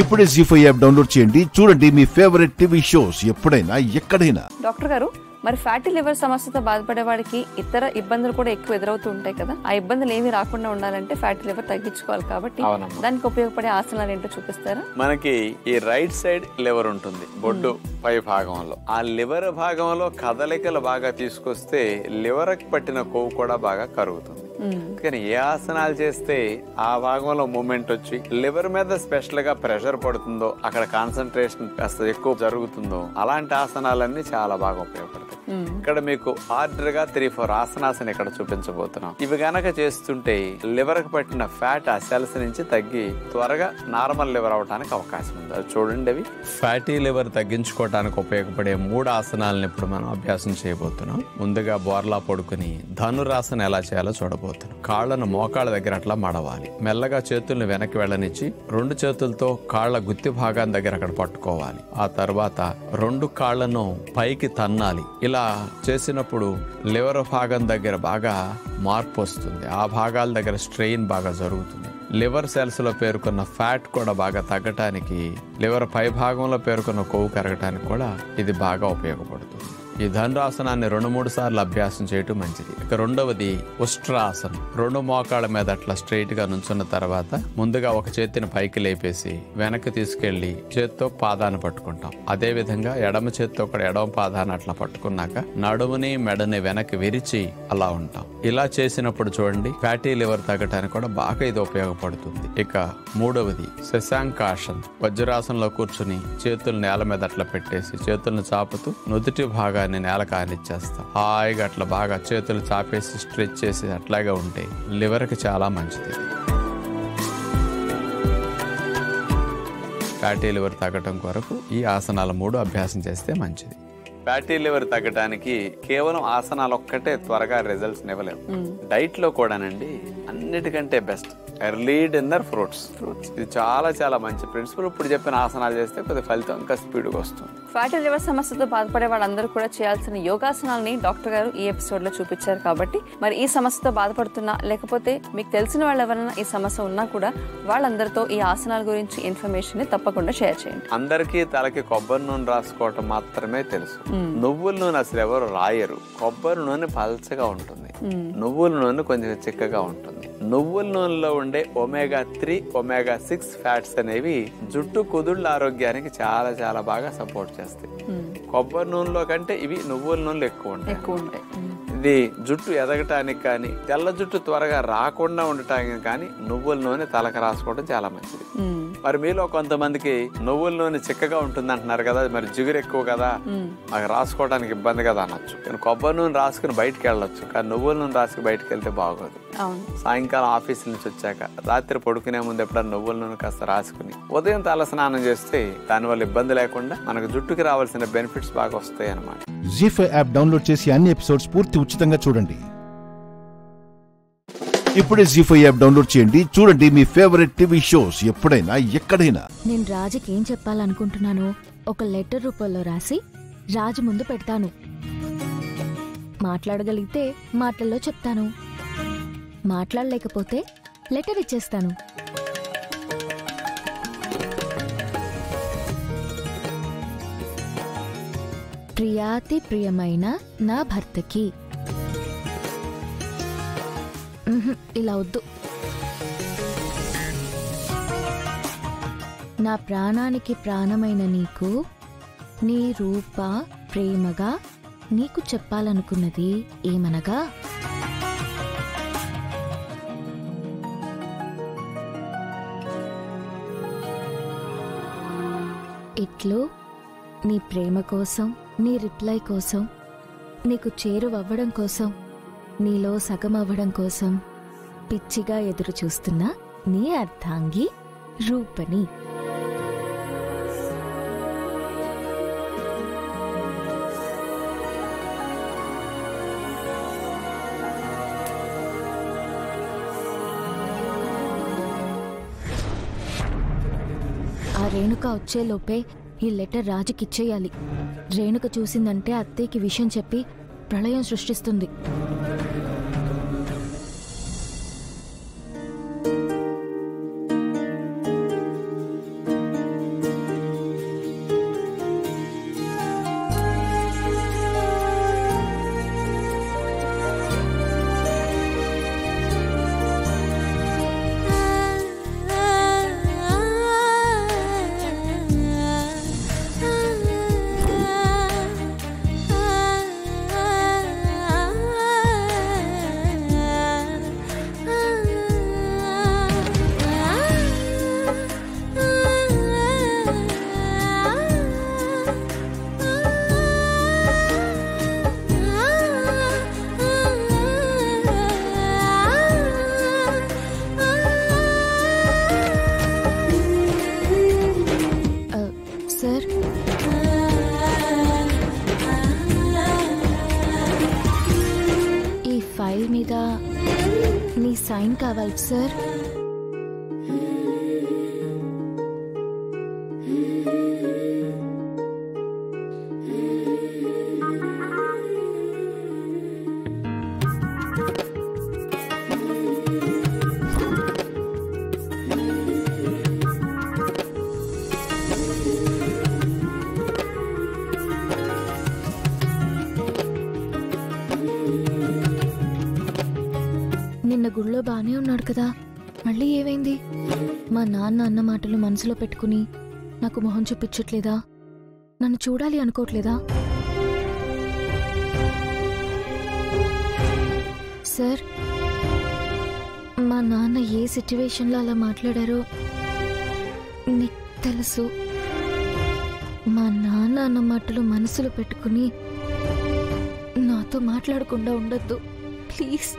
ఇప్పుడే జీ5 app download చేయండి. చూడండి మీ ఫేవరెట్ టీవీ షోస్ ఎప్పుడైనా ఎక్కడైనా. డాక్టర్ గారు, మరి ఫ్యాటీ లివర్ సమస్యతో బాధపడే వాడికి ఇతర ఇబ్బందులు కూడా ఎక్కువ ఎదురవుతూ ఉంటాయి కదా. ఆ ఇబ్బందులు ఏమి రాకుండా ఉండాలంటే ఫ్యాటీ లివర్ తగ్గించుకోవాలి కాబట్టి దానికి ఉపయోగపడే ఆసనాలు ఏంటో చూపిస్తారా? మనకి ఈ రైట్ సైడ్ లివర్ ఉంటుంది, బొడ్డు పై భాగంలో. ఆ లివర్ భాగంలో కదలికలు బాగా తీసుకొస్తే లివర్ కి పట్టిన కొవ్వు కూడా బాగా కరుగుతుంది. కానీ ఏ ఆసనాలు చేస్తే ఆ భాగంలో మూమెంట్ వచ్చి లివర్ మీద స్పెషల్ గా ప్రెషర్ పడుతుందో, అక్కడ కాన్సన్ట్రేషన్ కాస్త ఎక్కువ జరుగుతుందో, అలాంటి ఆసనాలన్నీ చాలా బాగా ఉపయోగపడతాయి. ఇక్కడ మీకు ఆర్డర్ గా 3-4 ఆసనాస్ ఇక్కడ చూపించబోతున్నాం. ఇవి గనక చేస్తుంటే లివర్ కి పట్టిన ఫ్యాట్ ఆ సెల్స్ నుంచి తగ్గి త్వరగా నార్మల్ లివర్ అవడానికి అవకాశం ఉంది. అది చూడండి. అవి ఫ్యాటీ లివర్ తగ్గించుకోవడానికి ఉపయోగపడే 3 ఆసనాలను ఇప్పుడు మనం అభ్యాసం చేయబోతున్నాం. ముందుగా బోర్లా పడుకుని ధనురాసన ఎలా చేయాలో చూడబోతున్నాం. కాళ్లను మోకాళ్ళ దగ్గర అట్లా మడవాలి. మెల్లగా చేతుల్ని వెనక్కి వెళ్ళనిచ్చి 2 చేతులతో కాళ్ల గుత్తి భాగాన్ని దగ్గర అక్కడ పట్టుకోవాలి. ఆ తర్వాత 2 కాళ్లను పైకి తన్నాలి. ఇలా చేసినప్పుడు లివర్ భాగం దగ్గర బాగా మార్పు వస్తుంది. ఆ భాగాల దగ్గర స్ట్రెయిన్ బాగా జరుగుతుంది. లివర్ సెల్స్ లో పేరుకున్న ఫ్యాట్ కూడా బాగా తగ్గటానికి, లివర్ పై భాగంలో పేరుకున్న కొవ్వు కరగటానికి కూడా ఇది బాగా ఉపయోగపడుతుంది. ఈ ధనురాసనాన్ని 2-3 సార్లు అభ్యాసం చేయటం మంచిది. ఇక రెండవది ఉష్ట్రాసనం. 2 మోకాళ్ళ మీద అట్లా స్ట్రైట్ గా నుంచున్న తర్వాత ముందుగా ఒక చేతిని పైకి లేపేసి వెనక్కి తీసుకెళ్లి చేత్తో పాదాన్ని పట్టుకుంటాం. అదే విధంగా ఎడమ చేత్తో కూడా ఎడమ పాదాన్ని అట్లా పట్టుకున్నాక నడుముని మెడని వెనక్కి విరిచి అలా ఉంటాం. ఇలా చేసినప్పుడు చూడండి ఫ్యాటీ లివర్ తగ్గటానికి కూడా బాగా ఇది ఉపయోగపడుతుంది. ఇక మూడవది శశాంకాసన్. వజ్రాసనంలో కూర్చుని చేతులు నేల మీద అట్లా పెట్టేసి చేతులను చాపుతూ నుదుటి భాగాన్ని నేల కానిచ్చేస్తాం. హాయిగా అట్లా బాగా చేతులు చాపేసి స్ట్రెచ్ చేసి అట్లాగే ఉంటే లివర్ కి చాలా మంచిది. ఫ్యాటీ లివర్ తగ్గటం కొరకు ఈ ఆసనాలు 3 అభ్యాసం చేస్తే మంచిది. ఫ్యాటీ లివర్ తగ్గడానికి కేవలం ఆసనాలు ఒక్కటే త్వరగా రిజల్ట్స్ ఇవ్వలేవు. డైట్ లో కూడానండి అన్నిటికంటే బెస్ట్ ఎర్లీ డిన్నర్ ఫ్రూట్స్. ఇది చాలా చాలా మంచి ప్రిన్సిపల్. ఇప్పుడు చెప్పిన ఆసనాలు చేస్తే కొద్దిగా ఫలితం ఇంకా స్పీడ్గా వస్తుంది. ఫ్యాటీ లివర్ సమస్యతో బాధపడే వాళ్ళందరూ కూడా చేయాల్సిన యోగాసనాలని డాక్టర్ గారు ఈ ఎపిసోడ్ లో చూపించారు. కాబట్టి మరి ఈ సమస్యతో బాధపడుతున్నా, లేకపోతే మీకు తెలిసిన వాళ్ళు ఎవరైనా ఈ సమస్య ఉన్నా కూడా వాళ్ళందరితో ఈ ఆసనాల గురించి ఇన్ఫర్మేషన్ ని తప్పకుండా షేర్ చేయండి. అందరికీ తలకి కొబ్బరి నూనె రాసుకోవటం మాత్రమే తెలుసు. నువ్వుల నూనె అసలు ఎవరు రాయరు. కొబ్బరి నూనె పల్చగా ఉంటుంది, నువ్వుల నూనె కొంచెం చిక్కగా ఉంటుంది. నువ్వుల నూనెలో ఉండే omega-3, omega-6 ఫ్యాట్స్ అనేవి జుట్టు కుదుళ్ళ ఆరోగ్యానికి చాలా చాలా బాగా సపోర్ట్ చేస్తాయి. కొబ్బరి నూనెలో కంటే ఇవి నువ్వుల నూనెలు ఎక్కువ ఉంటాయి. ఇది జుట్టు ఎదగటానికి కానీ, తెల్ల జుట్టు త్వరగా రాకుండా ఉండటానికి కానీ నువ్వుల నూనె తలకు రాసుకోవడం చాలా మంచిది. మరి మీలో కొంతమందికి నువ్వుల నూనె చిక్కగా ఉంటుంది అంటున్నారు కదా, మరి జిగురు ఎక్కువ కదా, నాకు రాసుకోవడానికి ఇబ్బంది కదా అనొచ్చు. కానీ కొబ్బరి నూనె రాసుకుని బయటకు వెళ్ళొచ్చు, కానీ నువ్వుల నూనె రాసుకుని బయటకు వెళ్తే బాగోదు. సాయంకాలం ఆఫీస్ నుంచి వచ్చాక రాత్రి పడుకునే ముందు ఎప్పుడన్నా నువ్వుల నూనె కాస్త రాసుకుని ఉదయం తల స్నానం చేస్తే దానివల్ల ఇబ్బంది లేకుండా మనకు జుట్టుకి రావాల్సిన బెనిఫిట్స్ బాగా వస్తాయి అన్నమాట. జీ5 యాప్ డౌన్లోడ్ చేసి అన్ని ఎపిసోడ్స్ పూర్తి ఉచితంగా చూడండి. ఇప్పుడే జీ5 యాప్ డౌన్లోడ్ చేయండి. చూడండి మీ ఫేవరెట్ టీవీ షోస్ ఎప్పుడైనా ఎక్కడైనా. నేను రాజుకి ఏం చెప్పాలనుకుంటున్నానో ఒక లెటర్ రూపంలో రాసి రాజు ముందు పెడతాను. మాట్లాడగలిగితే మాటల్లో చెప్తాను, మాట్లాడలేకపోతే లెటర్ ఇచ్చేస్తాను. ప్రియాతి ప్రియమైన నా భర్తకి. ఇలా వద్దు. నా ప్రాణానికి ప్రాణమైన నీకు, నీ రూప ప్రేమగా నీకు చెప్పాలనుకున్నది ఏమనగా, ఇట్లు నీ ప్రేమ కోసం, నీ రిప్లై కోసం, నీకు చేరువవ్వడం కోసం, నీలో సగం అవ్వడం కోసం పిచ్చిగా ఎదురు చూస్తున్న నీ అర్ధాంగి రూపని. ఆ రేణుక వచ్చేలోపే ఈ లెటర్ రాజుకిచ్చేయాలి. రేణుక చూసిందంటే అత్తయ్యకి విషయం చెప్పి ప్రళయం సృష్టిస్తుంది. కావాలి సార్? నిన్న గుళ్ళో బానే ఉన్నాడు కదా, మళ్ళీ ఏమైంది? మా నాన్న అన్న మాటలు మనసులో పెట్టుకుని నాకు మొహం చూపించట్లేదా? నన్ను చూడాలి అనుకోవట్లేదా? సార్, మా నాన్న ఏ సిచ్యువేషన్లో అలా మాట్లాడారో నీకు తెలుసు. మా నాన్న అన్న మాటలు మనసులో పెట్టుకుని నాతో మాట్లాడకుండా ఉండొద్దు ప్లీజ్.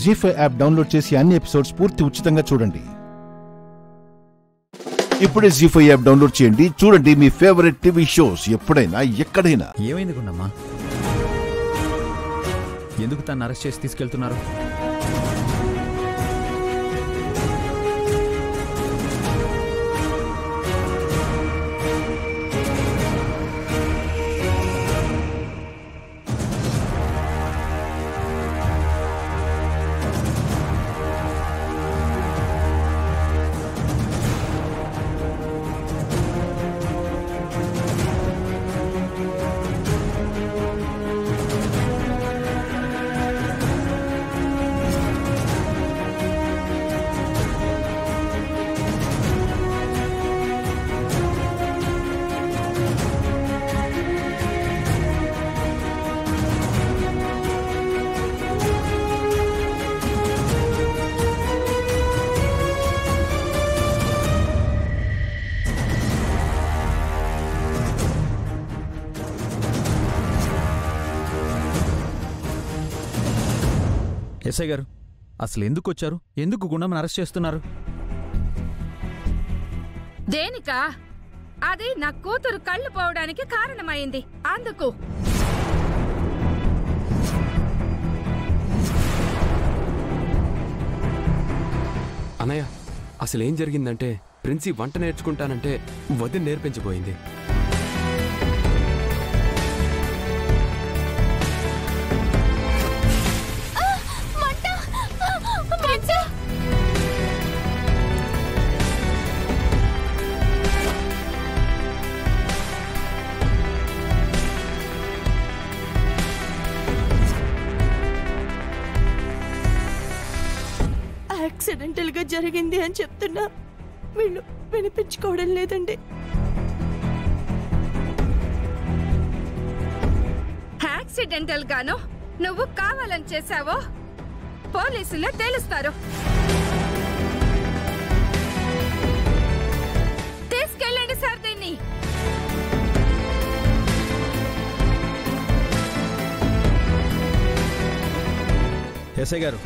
జీ5 యాప్ డౌన్లోడ్ చేసి అన్ని ఎపిసోడ్స్ పూర్తి ఉచితంగా చూడండి. ఇప్పుడే జీ5 యాప్ డౌన్లోడ్ చేయండి, చూడండి మీ ఫేవరెట్ టీవీ షోస్ ఎప్పుడైనా ఎక్కడైనా. ఏమైంది గుండమ్మా? ఎందుకు తను అరెస్ట్ చేసి తీసుకెళ్తున్నారు? ఎస్ఐ గారు, అసలు ఎందుకు వచ్చారు? ఎందుకు గుండమ్మని అరెస్ట్ చేస్తున్నారు? దేనికా? అది నా కూతురు కళ్ళు పోవడానికి కారణమైంది, అందుకు. అన్నయ్య, అసలేం జరిగిందంటే ప్రిన్సి వంట నేర్చుకుంటానంటే వదిన నేర్పించబోయింది. యాక్సిడెంటల్ గా జరిగింది అని చెప్తున్నా వీళ్ళు వినిపించుకోవడం లేదండి. యాక్సిడెంటల్ గాను నువ్వు కావాలని చేశావో పోలీసులే తేలుస్తారు. తీసుకెళ్ళండి సార్ దీన్ని. ఎస్ఐ గారు,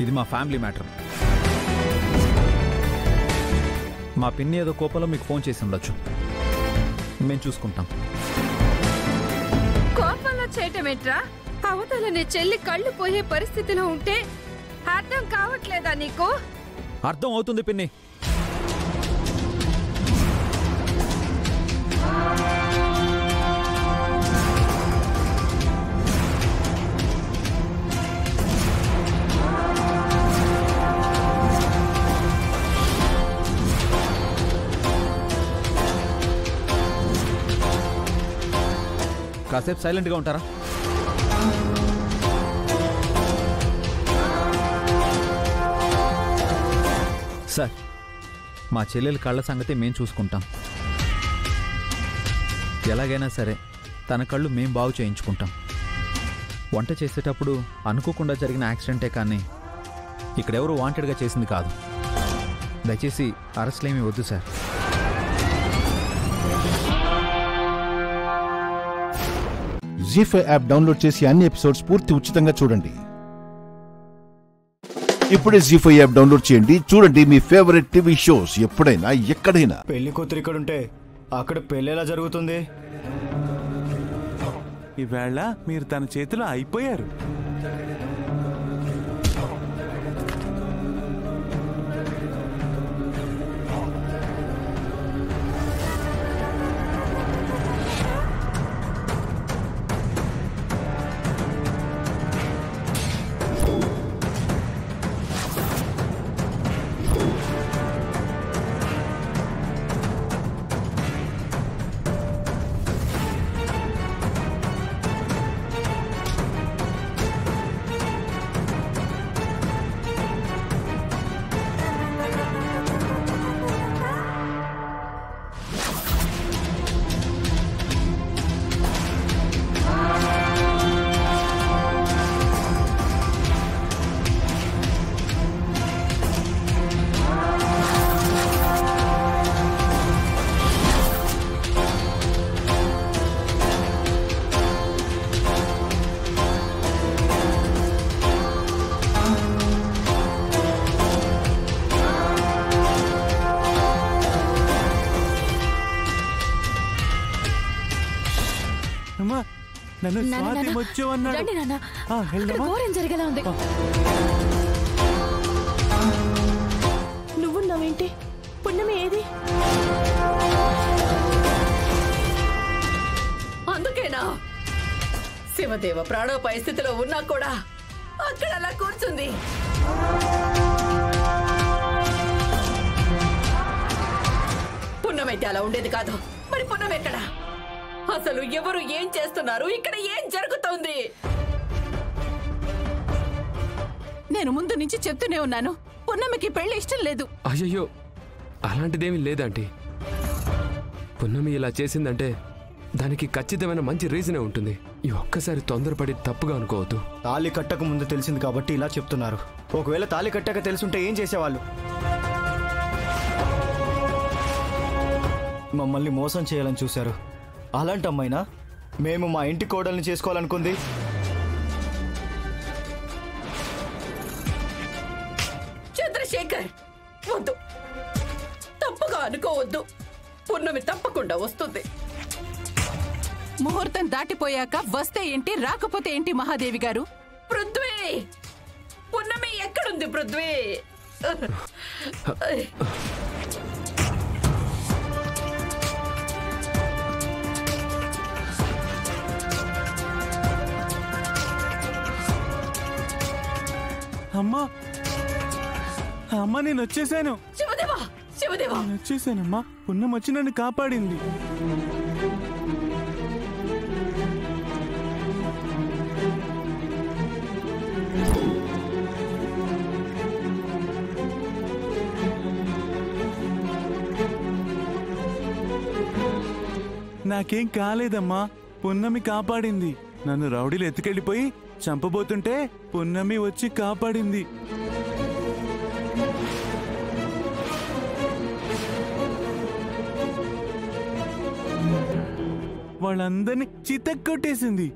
ఇది మా ఫ్యామిలీ మ్యాటర్. మా పిన్ని ఏదో కోపంలో మీకు ఫోన్ చేసి ఉండొచ్చు, మేము చూసుకుంటాం. కోపంలో చేయటమేట్రా? అవతల నీ చెల్లి కళ్ళు పోయే పరిస్థితిలో ఉంటే అర్థం కావట్లేదా నీకు? అర్థం అవుతుంది పిన్ని. కాసేపు సైలెంట్గా ఉంటారా? సార్, మా చెల్లెల కళ్ళ సంగతి మేం చూసుకుంటాం. ఎలాగైనా సరే తన కళ్ళు మేం బాగు చేయించుకుంటాం. వంట చేసేటప్పుడు అనుకోకుండా జరిగిన యాక్సిడెంటే కానీ ఇక్కడెవరూ వాంటెడ్గా చేసింది కాదు. దయచేసి అరెస్ట్లేమీ వద్దు సార్. జీ5 యాప్ డౌన్లోడ్ చేసి అన్ని ఎపిసోడ్స్ పూర్తి ఉచితంగా చూడండి. ఇప్పుడే జీ5 యాప్ డౌన్లోడ్ చేయండి, చూడండి మీ ఫేవరెట్ టీవీ షోస్ ఎప్పుడైనా ఎక్కడైనా. పెళ్లి కూతురు ఇక్కడుంటే అక్కడ పెళ్లి ఎలా జరుగుతుంది? ఈవేళ మీరు తన చేతిలో అయిపోయారు. నన్ను స్వాతి వచ్చేవన్నాడు. నువ్వున్నావేంటి? పుణ్యమి ఏది? అందుకేనా శివదేవ ప్రాణోపాయ స్థితిలో ఉన్నా కూడా అక్కడ అలా కూర్చుంది. పుణ్యమైతే అలా ఉండేది కాదు. మరి పుణ్యం ఎక్కడ? అసలు ఎవరు ఏం చేస్తున్నారు? ఇక్కడ ఏం జరుగుతోంది? నేను ముందు నుంచి చెప్తూనే ఉన్నాను, పున్నమికి పెళ్లి ఇష్టం లేదు. అయ్యయ్యో, అలాంటిదేమీ లేదంటీ. పున్నమి ఇలా చేసిందంటే దానికి ఖచ్చితమైన మంచి రీజనే ఉంటుంది. ఈ ఒక్కసారి తొందరపడి తప్పుగా అనుకోవద్దు. తాళి కట్టక ముందు తెలిసింది కాబట్టి ఇలా చెప్తున్నారు. ఒకవేళ తాళి కట్టాక తెలుసుంటే ఏం చేసేవాళ్ళు? మమ్మల్ని మోసం చేయాలని చూశారు. అలాంటి అమ్మాయినా మేము మా ఇంటి కోడల్ని చేసుకోవాలనుకుంది? చంద్రశేఖర్, వద్దు, తప్పుగా అనుకోవద్దు. పున్నమి తప్పకుండా వస్తుంది. ముహూర్తం దాటిపోయాక వస్తే ఏంటి, రాకపోతే ఏంటి మహాదేవి గారు? పృథ్వీ, పున్నమి ఎక్కడుంది పృథ్వీ? అమ్మా అమ్మా, నేను వచ్చేసాను. శివదేవా, శివదేవా, నేను వచ్చేసానమ్మా. పుణ్యం వచ్చి నన్ను కాపాడింది. నాకేం కాలేదమ్మా, పున్నమి కాపాడింది. నన్ను రౌడీలు ఎత్తుకెళ్ళిపోయి చంపబోతుంటే పున్నమి వచ్చి కాపాడింది. వాళ్ళందరినీ చితక్కొట్టేసింది.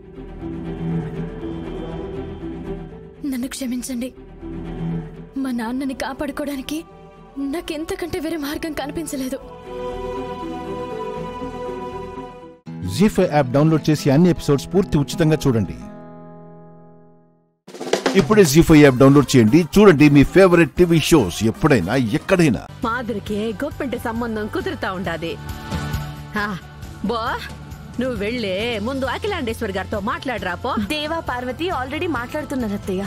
నన్ను క్షమించండి. మా నాన్నని కాపాడుకోవడానికి నాకెంతకంటే వేరే మార్గం కనిపించలేదు. జీ5 యాప్ డౌన్లోడ్ చేసి అన్ని ఎపిసోడ్స్ పూర్తి ఉచితంగా చూడండి. ఇప్పుడే జీ5 యాప్ డౌన్లోడ్ చేయండి. చూడండి మీ ఫేవరెట్ టీవీ షోస్ ఎప్పుడైనా ఎక్కడైనా. మాదిరికి గొప్పంటి సంబంధం కుదురుతా ఉండాది. బో, నువ్వు వెళ్ళే ముందు అఖిలాండేశ్వరి గారితో మాట్లాడరాపో. దేవా పార్వతి ఆల్రెడీ మాట్లాడుతున్నారు అత్తయ్య.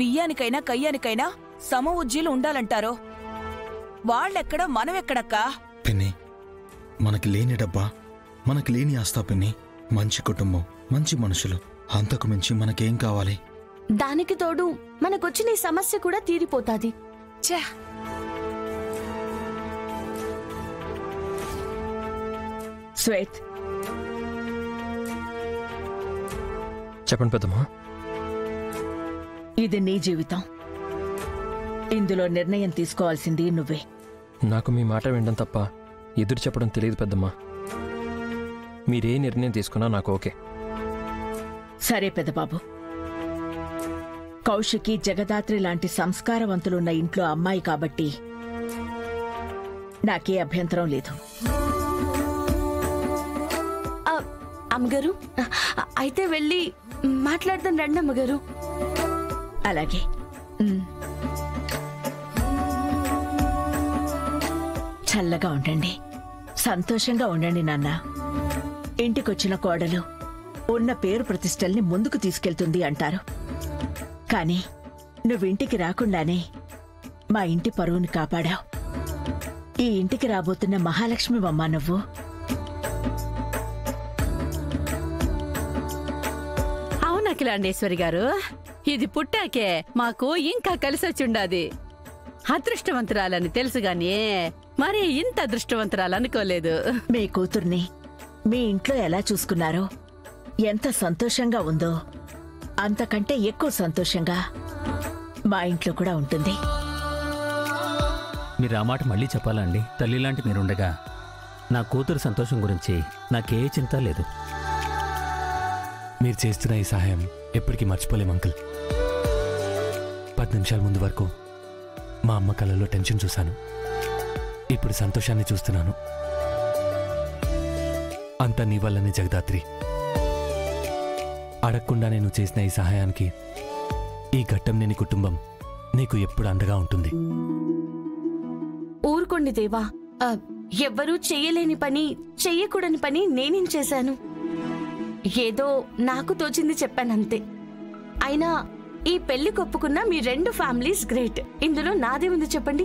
బియ్యానికైనా కయ్యానికైనా సమ ఉజ్జీలు ఉండాలంటారో. వాళ్ళెక్కడ మనమెక్కడక్కా? పిన్ని, మనకి లేని డబ్బా, మనకి లేని ఆస్తా పిన్ని. మంచి కుటుంబం, మంచి మనుషులు, అంతకు మించి మనకేం కావాలి? దానికి తోడు మనకొచ్చిన ఈ సమస్య కూడా తీరిపోతాది. శ్వేత్, చెప్పండి పెద్దమ్మా. ఇది నీ జీవితం. ఇందులో నిర్ణయం తీసుకోవాల్సింది నువ్వే. నాకు మీ మాట వినడం తప్ప ఎదురు చెప్పడం తెలియదు పెద్దమ్మా. మీరే నిర్ణయం తీసుకున్నా నాకు ఓకే. సరే పెద్దబాబు, కౌశికి జగదాత్రి లాంటి సంస్కారవంతులున్న ఇంట్లో అమ్మాయి కాబట్టి నాకే అభ్యంతరం లేదు. అమ్మగారు అయితే వెళ్ళి మాట్లాడదాం రండి అమ్మగారు. అలాగే. చల్లగా ఉండండి, సంతోషంగా ఉండండి నాన్న. ఇంటికొచ్చిన కోడలు ఉన్న పేరు ప్రతిష్టల్ని ముందుకు తీసుకెళ్తుంది అంటారు. కానీ నువ్వింటికి రాకుండానే మా ఇంటి పరువుని కాపాడావు. ఈ ఇంటికి రాబోతున్న మహాలక్ష్మివమ్మా నువ్వు. అవును అఖిలాండేశ్వరి గారు, ఇది పుట్టాకే మాకు ఇంకా కలిసొచ్చుండాది. అదృష్టవంతురాలని తెలుసు గాని మరి ఇంత అదృష్టవంతురాలనుకోలేదు. మీ కూతుర్ని మీ ఇంట్లో ఎలా చూసుకున్నారో, ఎంత సంతోషంగా ఉందో అంతకంటే ఎక్కువ సంతోషంగా మా ఇంట్లో కూడా ఉంటుంది. మీరు ఆ మాట మళ్ళీ చెప్పాలండి? తల్లిలాంటి మీరుండగా నా కూతురు సంతోషం గురించి నాకే చింత లేదు. మీరు చేస్తున్న ఈ సహాయం ఎప్పటికీ మర్చిపోలేం అంకుల్. 10 నిమిషాల ముందు వరకు మా అమ్మ కళ్ళలో టెన్షన్ చూశాను, ఇప్పుడు సంతోషాన్ని చూస్తున్నాను. అంతా నీ వల్లనే జగదాత్రి. అడగకుండా నేను చేసిన ఈ సహాయానికి ఈ ఘట్టం లేని కుటుంబం నీకు ఎప్పుడు అండగా ఉంటుంది. ఊరుకోండి దేవా, ఎవ్వరూ చెయ్యలేని పని, చెయ్యకూడని పని నేనేం చేశాను? ఏదో నాకు తోచింది చెప్పానంతే. అయినా ఈ పెళ్లి కొప్పుకున్న మీ 2 ఫ్యామిలీస్ గ్రేట్. ఇందులో నాదేముంది చెప్పండి?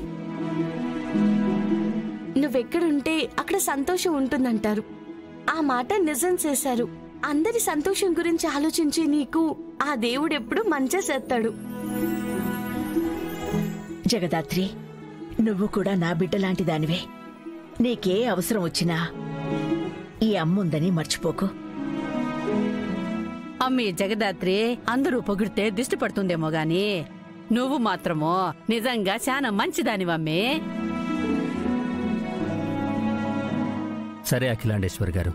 నువ్వెక్కడుంటే అక్కడ సంతోషం ఉంటుందంటారు. ఆ మాట నిజం చేశారు. అందరి సంతోషం గురించి ఆలోచించి నీకు ఆ దేవుడెప్పుడు మంచి చేస్తాడు. జగదాత్రి, నువ్వు కూడా నా బిడ్డలాంటి దానివే. నీకే అవసరం వచ్చినా ఈ అమ్ముందని మర్చిపోకు. అమ్మీ జగదాత్రి, అందరూ పొగిడితే దిష్టి పడుతుందేమో గాని నువ్వు మాత్రమో నిజంగా చాలా మంచిదానివమ్మే. సరే అఖిలాండేశ్వరి గారు,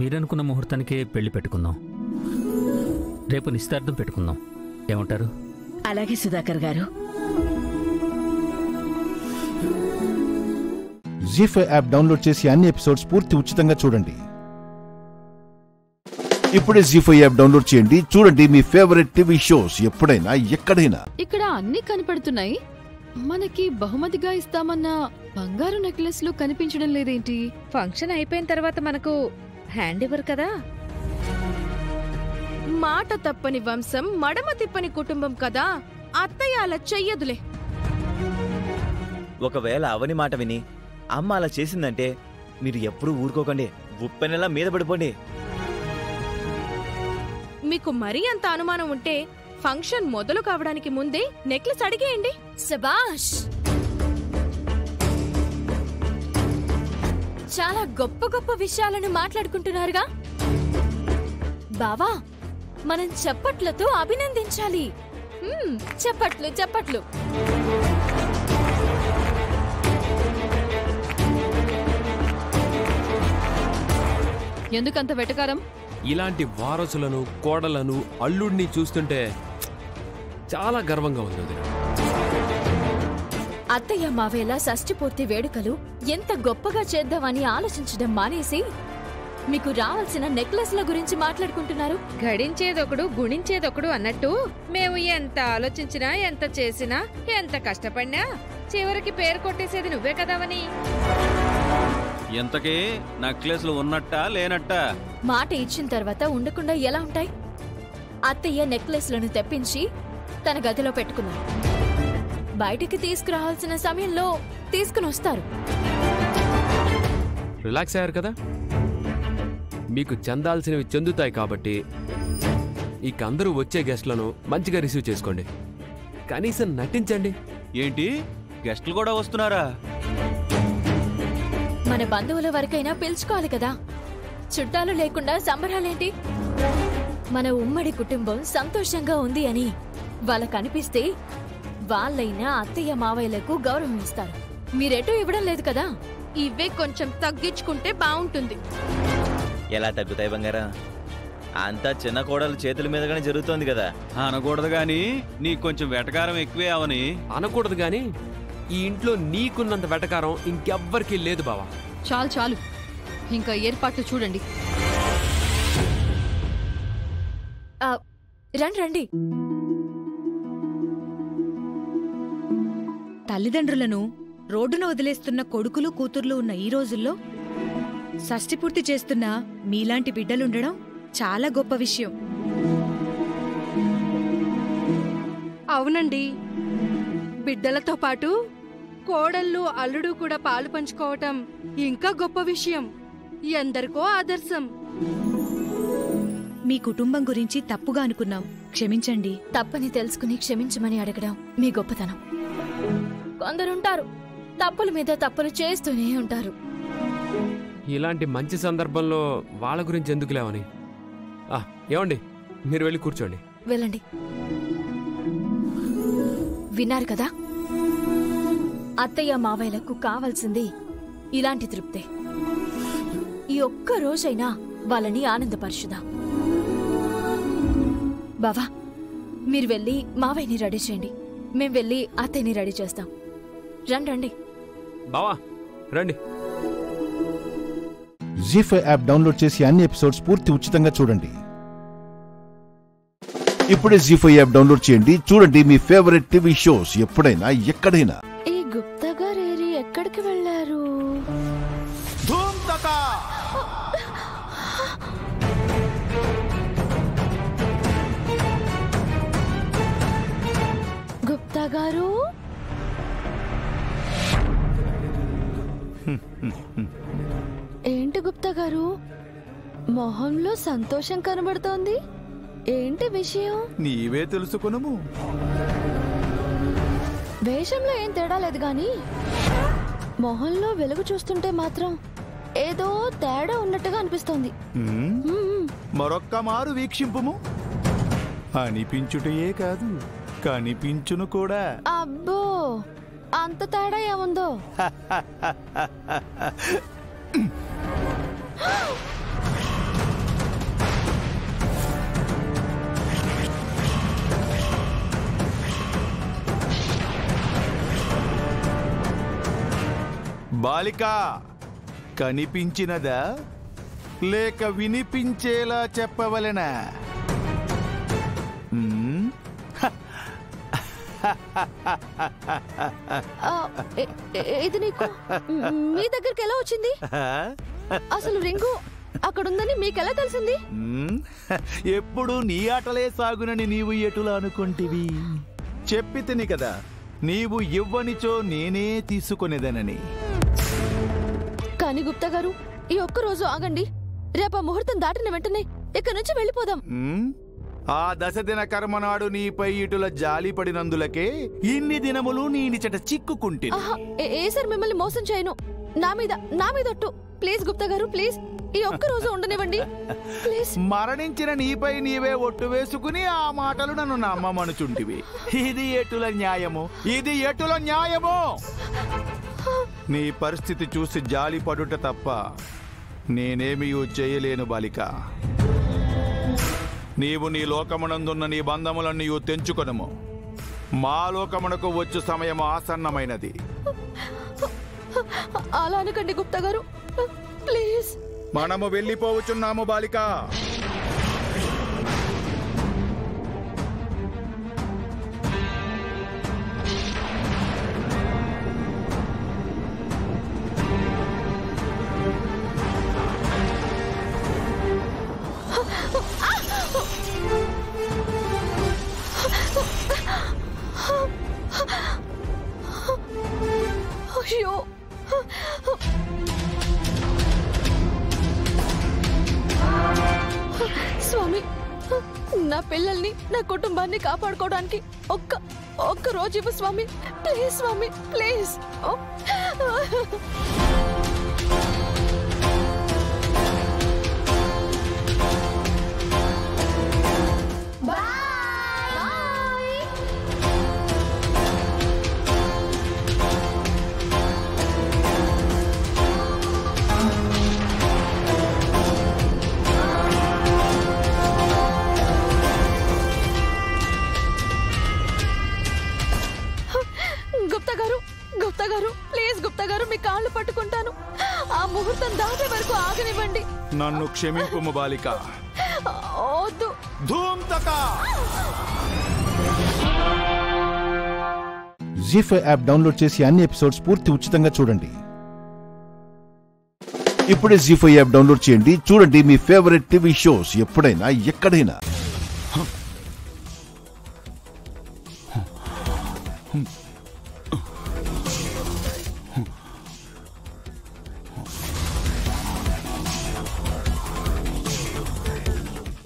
మీరనుకున్న ముహూర్తానికే పెళ్లి పెట్టుకుందాం. రేపు నిశ్చితార్థం పెట్టుకుందాం, ఏమంటారు? అలాగే సుధాకర్ గారు. జీ5 యాప్ డౌన్లోడ్ చేసి అన్ని ఎపిసోడ్స్ పూర్తి ఉచితంగా చూడండి. ఇప్పుడే జీ5 యాప్ డౌన్లోడ్ చేయండి. చూడండి మీ ఫేవరెట్ టీవీ షోస్ ఎప్పుడైనా ఎక్కడైనా. ఇక్కడ అన్ని కనపడుతున్నాయి, మనకి బహుమతిగా ఇస్తామన్న బంగారు నెక్లెస్లు కనిపించడం లేదేంటి? ఫంక్షన్ అయిపోయిన తర్వాత మనకు హ్యాండ్ ఇవ్వరు కదా. మాట తప్పని వంశం, మడమ తిప్పని కుటుంబం కదా. అత్తయ్య అలా చెయ్యదులే. ఒకవేళ అవని మాట విని అమ్మ అలా చేసిందంటే మీరు ఎప్పుడూ ఊరుకోకండి, ఉప్పెనెలా మీద పడిపోండి. మీకు మరీ అంత అనుమానం ఉంటే ఫంక్షన్ మొదలు కావడానికి ముందే నెక్లెస్ అడిగేయండి. శబాష్! చాలా గొప్ప గొప్ప విషయాలను మాట్లాడుకుంటున్నారుగా. బావా, మనం చప్పట్లతో అభినందించాలి. చప్పట్లు చప్పట్లు. ఎందుకంత వెటకారం? ఇలాంటి వారసులను, కోడలను, అల్లుడిని చూస్తుంటే చాలా గర్వంగా ఉంది వదిన. అత్తయ్య మావేళ షష్ఠిపూర్తి వేడుకలు ఎంత గొప్పగా చేద్దామని ఆలోచించడం మానేసి మీకు రావాల్సిన నెక్లెస్ల గురించి మాట్లాడుకుంటున్నారు. గడించేదొకడు గుణించేదొకడు అన్నట్టు మేము ఎంత ఆలోచించినా, ఎంత చేసినా, ఎంత కష్టపడినా చివరికి పేరు కొట్టేసేది నువ్వే కదావని. ఎంతకీ నెక్లెస్లు ఉన్నట్టా లేనట్టా? మాట ఇచ్చిన తర్వాత ఉండకుండా ఎలా ఉంటాయి? అత్తయ్య నెక్లెస్లను తెప్పించి తన గదిలో పెట్టుకున్నారు. బయటికి తీసుకురావాల్సిన సమయంలో తీసుకుని వస్తారు. రిలాక్స్ అయ్యారు కదా, మీకు చెందాల్సినవి చెందుతాయి కాబట్టి ఇక అందరూ వచ్చే గెస్ట్లను మంచిగా రిసీవ్ చేసుకోండి. కనీసం నటించండి. ఏంటి, గెస్టులు కూడా వస్తున్నారా? మన బంధువుల వరకైనా పిలుచుకోవాలి కదా. చుట్టాలు లేకుండా సంబరాలేంటి? మన ఉమ్మడి కుటుంబం సంతోషంగా ఉంది అని వాళ్ళకు అనిపిస్తే వాళ్ళైనా అత్తయ్య మావయ్యలకు గౌరవం ఇస్తారు. మీరెటూ ఇవ్వడం లేదు కదా. ఇవే కొంచెం తగ్గించుకుంటే బాగుంటుంది. ఎలా తగ్గుతాయి బంగారా? అంతా చిన్న కోడలు చేతుల మీదగానే జరుగుతోంది కదా. అనకూడదు గాని నీకు కొంచెం వెటకారం ఎక్కువే అవని. అనకూడదు గాని ఈ ఇంట్లో నీకున్నంత వెటకారం ఇంకెవ్వరికీ లేదు బావా. చాలు చాలు, ఇంకా ఏర్పాట్లు చూడండి. రండి రండి. తల్లిదండ్రులను రోడ్డున వదిలేస్తున్న కొడుకులు కూతుర్లు ఉన్న ఈ రోజుల్లో షష్ఠి పూర్తి చేస్తున్న మీలాంటి బిడ్డలుండడం చాలా గొప్ప విషయం. అవునండి, బిడ్డలతో పాటు కోడళ్ళు అల్లుడు కూడా పాలు పంచుకోవటం ఇంకా గొప్ప విషయం. ఎందరికో ఆదర్శం. మీ కుటుంబం గురించి తప్పుగా అనుకున్నాం, క్షమించండి. తప్పని తెలుసుకుని క్షమించమని అడగడం మీ గొప్పతనం. కొందరుంటారు తప్పుల మీద తప్పులు చేస్తూనే ఉంటారు. ఇలాంటి మంచి సందర్భంలో వాళ్ళ గురించి ఎందుకు లేవని? ఏమండి, మీరు వెళ్ళి కూర్చోండి. వెళ్ళండి. విన్నారు కదా, అత్తయ్య మావయ్యలకు కావాల్సింది ఇలాంటి తృప్తే. ఈ ఒక్క రోజైనా వాళ్ళని ఆనందపరచుదాం. బావా, మీరు వెళ్ళి మావయ్యని రెడీ చేయండి. మేం వెళ్ళి అత్తయ్యని రెడీ చేస్తాం. రండి. బావా రండి. జీ5 యాప్ డౌన్లోడ్ చేసి అన్ని ఎపిసోడ్స్ పూర్తి ఉచితంగా చూడండి. ఇప్పుడే జీ5 యాప్ డౌన్లోడ్ చేయండి. చూడండి మీ ఫేవరెట్ టీవీ షోస్ ఎప్పుడైనా ఎక్కడైనా. ఈ గుప్తా గారు ఎక్కడికి వెళ్ళారు? గుప్తా గారు, ఏంటి గుప్తా గారు, మొహంలో సంతోషం కనబడుతోంది? ఏంటి విషయం? నీవే తెలుసుకునము. వేషంలో ఏం తేడా లేదు గాని మొహంలో వెలుగు చూస్తుంటే మాత్రం ఏదో తేడా ఉన్నట్టుగా అనిపిస్తోంది. మరొక్క మారు వీక్షింపుము. అనిపించుటయే కాదు, కనిపించును కూడా. అబ్బో, అంత తేడా ఏముందో? బాలిక, కనిపించినదా లేక వినిపించేలా చెప్పవలెనా? ఇది నీకు మీ దగ్గరికి ఎలా వచ్చింది? అసలు రింగు అక్కడుందని మీకెలా తెలిసింది? ఎప్పుడు నీ ఆటలే సాగునని నీవు ఎటులా అనుకుంటివి? చెప్పితిని కదా, నీవు ఇవ్వనిచో నేనే తీసుకునేదనని. కానీ గుప్తా గారు, ఈ ఒక్క రోజు ఆగండి. రేపు ముహూర్తం దాటిన వెంటనే ఇక్కడి నుంచి వెళ్ళిపోదాం. ఆ 10 దిన కర్మనాడు నీపై ఇటుల జాలి పడినందులకే ఇన్ని దినములు నీ నిచట చిక్కుకుంటే. సార్, మిమ్మల్ని మోసం చేయను. నా మీద ఒట్టు. ప్లీజ్ గుప్తా గారు, ప్లీజ్ ఈ ఒక్క రోజు ఉండనివ్వండి. ప్లీజ్. మరణించిన నీపై నీవే ఒట్టు వేసుకుని ఆ మాటలు నన్ను నమ్మమనుచుంటివి. ఇది ఎటుల న్యాయము? ఇది ఎటుల న్యాయము? నీ పరిస్థితి చూసి జాలి పడుట తప్ప నేనేమీ చేయలేను బాలిక. నీవు నీ లోకమునందున్న నీ బంధములన్నీ తెంచుకొనము. మా లోకమునకు వచ్చు సమయం ఆసన్నమైనది. అలా అనకండి గుప్తా గారు, ప్లీజ్. మనము వెళ్ళిపోవచ్చున్నాము బాలిక. అయ్యో, స్వామి, నా పిల్లల్ని, నా కుటుంబాన్ని కాపాడుకోవడానికి ఒక్క రోజు ఇవ్వు స్వామి. ప్లీజ్ స్వామి, ప్లీజ్. గుప్తా గారు, ప్లీజ్ గుప్తా గారు, మీ కాళ్ళు పట్టుకుంటాను. ఆ ముహూర్తం దాటే వరకు ఆగనివ్వండి. నన్ను క్షమింపుము బాలిక. ఓ వద్దు. ధూమ్తకా. జీ5 యాప్ డౌన్లోడ్ చేసి అన్ని ఎపిసోడ్స్ పూర్తి ఉచితంగా చూడండి. ఇప్పుడే జీ5 యాప్ డౌన్లోడ్ చేయండి. చూడండి మీ ఫేవరెట్ టీవీ షోస్ ఎప్పుడైనా ఎక్కడైనా.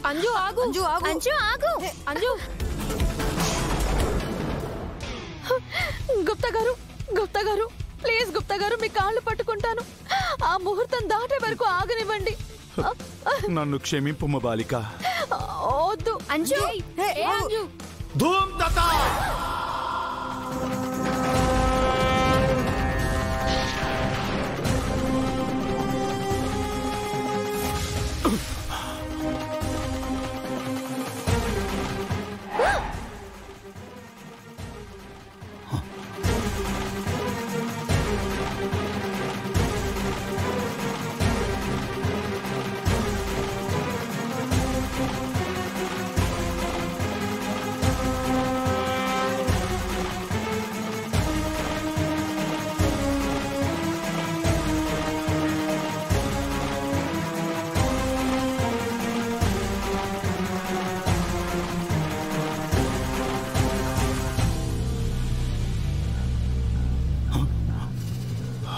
అంజు ఆగు. అంజు ఆగు. అంజు ఆగు. అంజు. గుప్తా గారు, గుప్తా గారు, ప్లీజ్ గుప్తా గారు, మీ కాళ్ళు పట్టుకుంటాను. ఆ ముహూర్తం దాటే వరకు ఆగనివ్వండి. నన్ను క్షమింపు బాలిక. వద్దు అంజు. అంజు. ధూమ్తకా.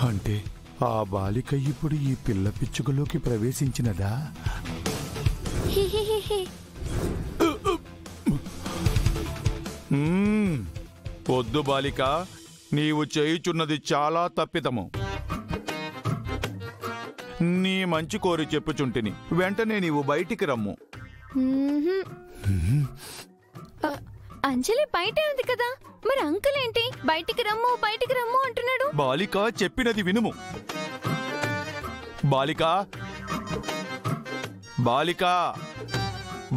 అంటే ఆ బాలిక ఇప్పుడు ఈ పిల్ల పిచ్చుకలోకి ప్రవేశించినదా? వద్దు బాలిక, నీవు చేయుచున్నది చాలా తప్పిదము. నీ మంచి కోరి చెప్పుచుంటిని, వెంటనే నీవు బయటికి రమ్ము. అంజలి బయటే ఉంది కదా, మరి అంకుల్ ఏంటి బయటికి రమ్ము బయటికి రమ్ము అంటున్నాడు? బాలిక చెప్పినది వినుము. బాలిక, బాలిక,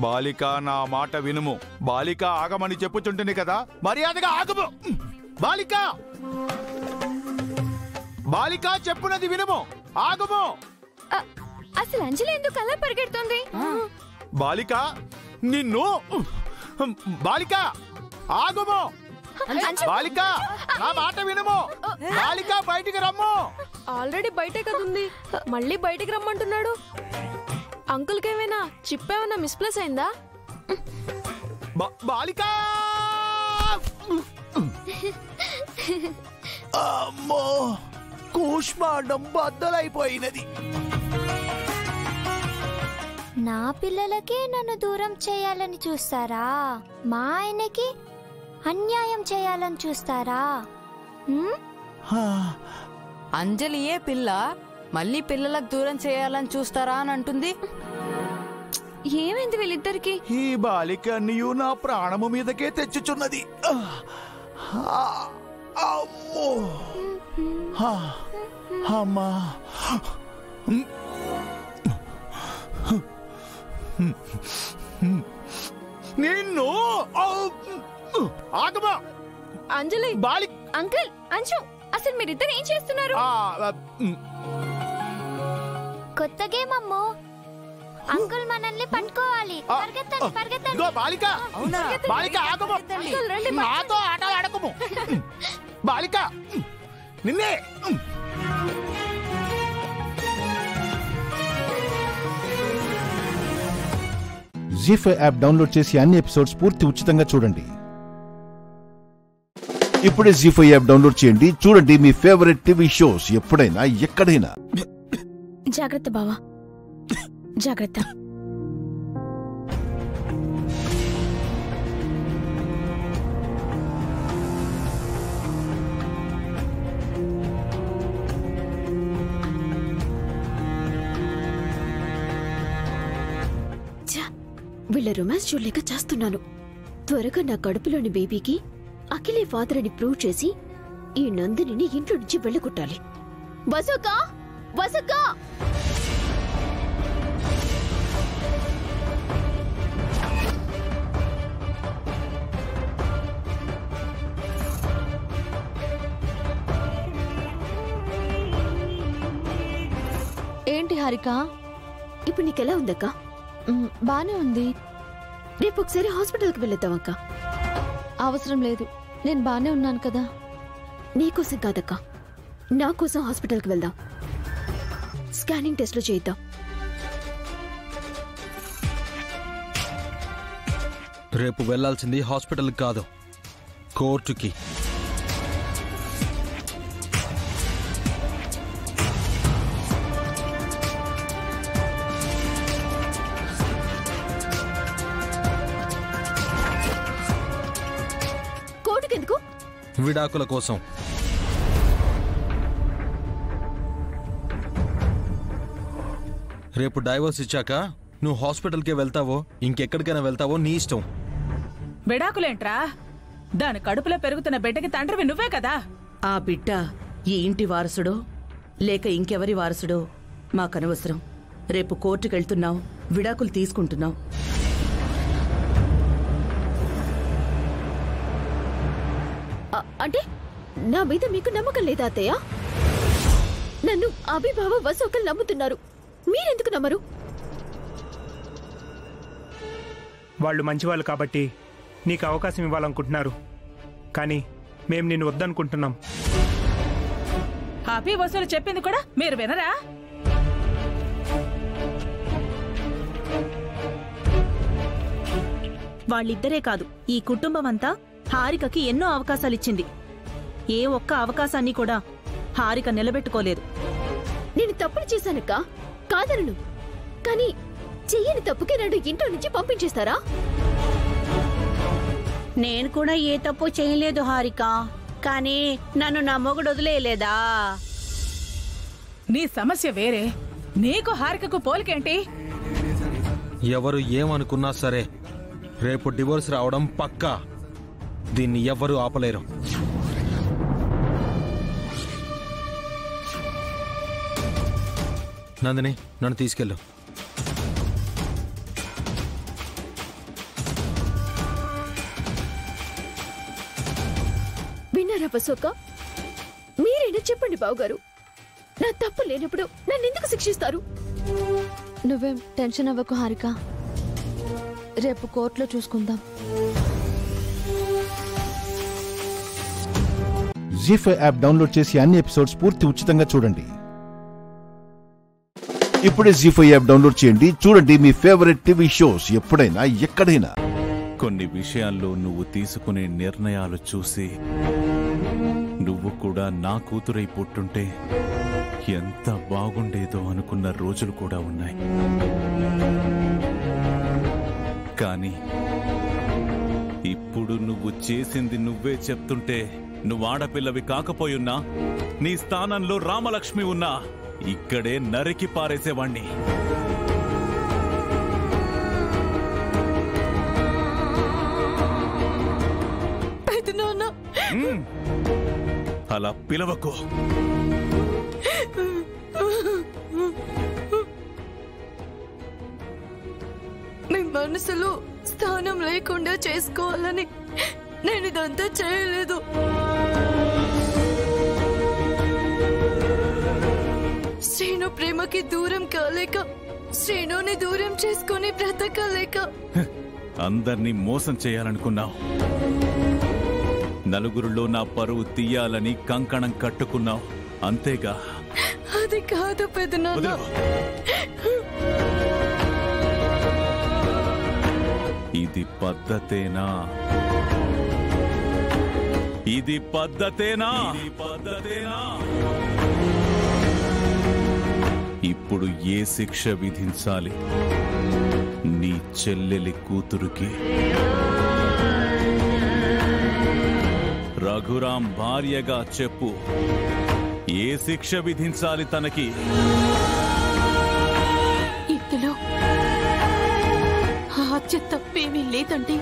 బాలిక, నా మాట వినుము. బాలిక ఆగమని చెప్పుచుంటుంది కదా, మర్యాదగా ఆగము. బాలిక, బాలిక చెప్పునది వినుము, ఆగము. అసలు అంజలి ఎందుకు అలా పరిగెడుతుంది? బాలిక, నిన్ను. బాలిక ఆగుము. బాలిక, నా మాట వినుము. బాలిక బయటికి రమ్ము. ఆల్రెడీ బయటే కదుంది, మళ్ళీ బయటికి రమ్మంటున్నాడు. అంకుల్ కేమైనా చిప్ ఏమైనా మిస్ప్లేస్ అయిందా? బాలిక, అమ్మో, కూష్మాండం బద్దలైపోయినది. నా పిల్లలకే నన్ను దూరం చేయాలని చూస్తారా? మా ఆయనకి అన్యాయం చేయాలని చూస్తారా? అంజలియే పిల్ల మళ్ళీ పిల్లలకు దూరం చేయాలని చూస్తారా అని అంటుంది. ఏమైంది వీళ్ళిద్దరికి? ఈ బాలిక నీయు నా ప్రాణము మీదకే తెచ్చుచున్నది. అమ్మో, అమ్మా, నిన్ను. ఆగమా అంజలి. బాలిక. అంకుల్, అంజు, అసలు మీరిద్దరు ఏం చేస్తున్నారు? కొత్త గేమ్ అమ్మో. అంకుల్ మనల్ని పట్టుకోవాలి. పరిగెత్తండి, పరిగెత్తండి. బాలిక, బాలిక ఆగము. నాతో ఆట ఆడకము. బాలిక, నిన్నే. జీ5 యాప్ డౌన్లోడ్ చేసి అన్ని ఎపిసోడ్స్ పూర్తి ఉచితంగా చూడండి. ఇప్పుడే జీ5 యాప్ డౌన్లోడ్ చేయండి. చూడండి మీ ఫేవరెట్ టీవీ షోస్ ఎప్పుడైనా ఎక్కడైనా. జాగ్రత్త బావా, జాగ్రత్త. వీళ్ళ రొమాన్స్ చూడలేక చేస్తున్నాను. త్వరగా నా కడుపులోని బేబీకి అఖిలే ఫాదర్ అని ప్రూవ్ చేసి ఈ నందినిని ఇంట్లో నుంచి వెళ్ళగొట్టాలి. వసుకా, వసుకా. ఏంటి హారిక, ఇప్పుడు నీకెలా ఉందక్క? బానే ఉంది. రేపు ఒకసారి హాస్పిటల్కి వెళ్ళొద్దాం అక్క. అవసరం లేదు, నేను బానే ఉన్నాను కదా. నీకోసం కాదక్క, నా కోసం హాస్పిటల్కి వెళ్దాం. స్కానింగ్ టెస్ట్లు చేద్దాం. రేపు వెళ్లాల్సింది హాస్పిటల్కి కాదు, కోర్టుకి. కోర్టుకెందుకు? విడాకుల కోసం. రేపు డైవర్స్ ఇచ్చాక నువ్వు హాస్పిటల్కే వెళ్తావో ఇంకెక్కడికైనా వెళ్తావో నీ ఇష్టం. విడాకులేంట్రా? దాని కడుపులో పెరుగుతున్న బిడ్డకి తండ్రివి నువ్వే కదా. ఆ బిడ్డ ఈ ఇంటి వారసుడో లేక ఇంకెవరి వారసుడో మాకనవసరం. రేపు కోర్టుకెళ్తున్నావు, విడాకులు తీసుకుంటున్నావు. అంటే నా మీద మీకు నమ్మకం లేదా అత్తయ్య? నన్ను అభిభావ వసోకలు నమ్ముతున్నారు, మీరెందుకు నమ్మరు? వాళ్ళు మంచివాళ్ళు కాబట్టి నీకు అవకాశం ఇవ్వాలనుకుంటున్నారు, కానీ మేం నిన్ను వద్దనుకుంటున్నాం. హాపీ వసూలు చెప్పింది కూడా మీరు వినరా? వాళ్ళిద్దరే కాదు, ఈ కుటుంబం అంతా హారికకి ఎన్నో అవకాశాలిచ్చింది. ఏ ఒక్క అవకాశాన్ని కూడా హారిక నిలబెట్టుకోలేదు. నేను తప్పులు చేశానక్క, కాదనను. కానీ చెయ్యని తప్పుకి నన్ను ఇంట్లో నుంచి పంపించేస్తారా? నేను కూడా ఏ తప్పు చేయలేదు హారిక, కానీ నన్ను నా మొగుడు వదిలేయలేదా? నీ సమస్య వేరే, నీకు హారికకు పోలికేంటి? ఎవరు ఏమనుకున్నా సరే రేపు డివోర్స్ రావడం పక్కా. దీన్ని ఎవ్వరూ ఆపలేరు. నందిని, నన్ను తీసుకెళ్ళు. విన్నారా వసోక? మీరైనా చెప్పండి బావగారు, నా తప్పు లేనప్పుడు నన్ను ఎందుకు శిక్షిస్తారు? నువ్వేం టెన్షన్ అవ్వకు హారిక, రేపు కోర్టులో చూసుకుందాం. జీ5 యాప్ డౌన్లోడ్ చేసి అన్ని ఎపిసోడ్స్ పూర్తి ఉచితంగా చూడండి. ఇప్పుడే జీ5 యాప్ డౌన్లోడ్ చేయండి, చూడండి మీ ఫేవరెట్ టీవీ షోస్ ఎప్పుడైనా ఎక్కడైనా. కొన్ని విషయాల్లో నువ్వు తీసుకునే నిర్ణయాలు చూసి నువ్వు కూడా నా కూతురై పుట్టుంటే ఎంత బాగుండేదో అనుకున్న రోజులు కూడా ఉన్నాయి. కానీ ఇప్పుడు నువ్వు చేసింది నువ్వే చెప్తుంటే, నువ్వు ఆడపిల్లవి కాకపోయున్నా నీ స్థానంలో రామలక్ష్మి ఉన్నా ఇక్కడే నరికి పారేసేవాణ్ణి. అలా పిలవకు. మీ మనసులో స్థానం లేకుండా చేసుకోవాలని నేను ఇదంతా చేయలేదు. శ్రీను ప్రేమకి దూరం కాలేక, శ్రీనుని దూరం చేసుకుని బ్రతకలేక అందర్నీ మోసం చేయాలనుకున్నావు. నలుగురిలో నా పరువు తీయాలని కంకణం కట్టుకున్నావు, అంతేగా? అది కాదు పెదనాన్న. ఇది పద్ధతేనా? ఇది పద్ధతేనా? ఇప్పుడు ఏ శిక్ష విధించాలి నీ చెల్లెలి కూతురుకి? రఘురాం భార్యగా చెప్పు, ఏ శిక్ష విధించాలి తనకి? ఇందులో హత్య తప్పేమీ లేదండి.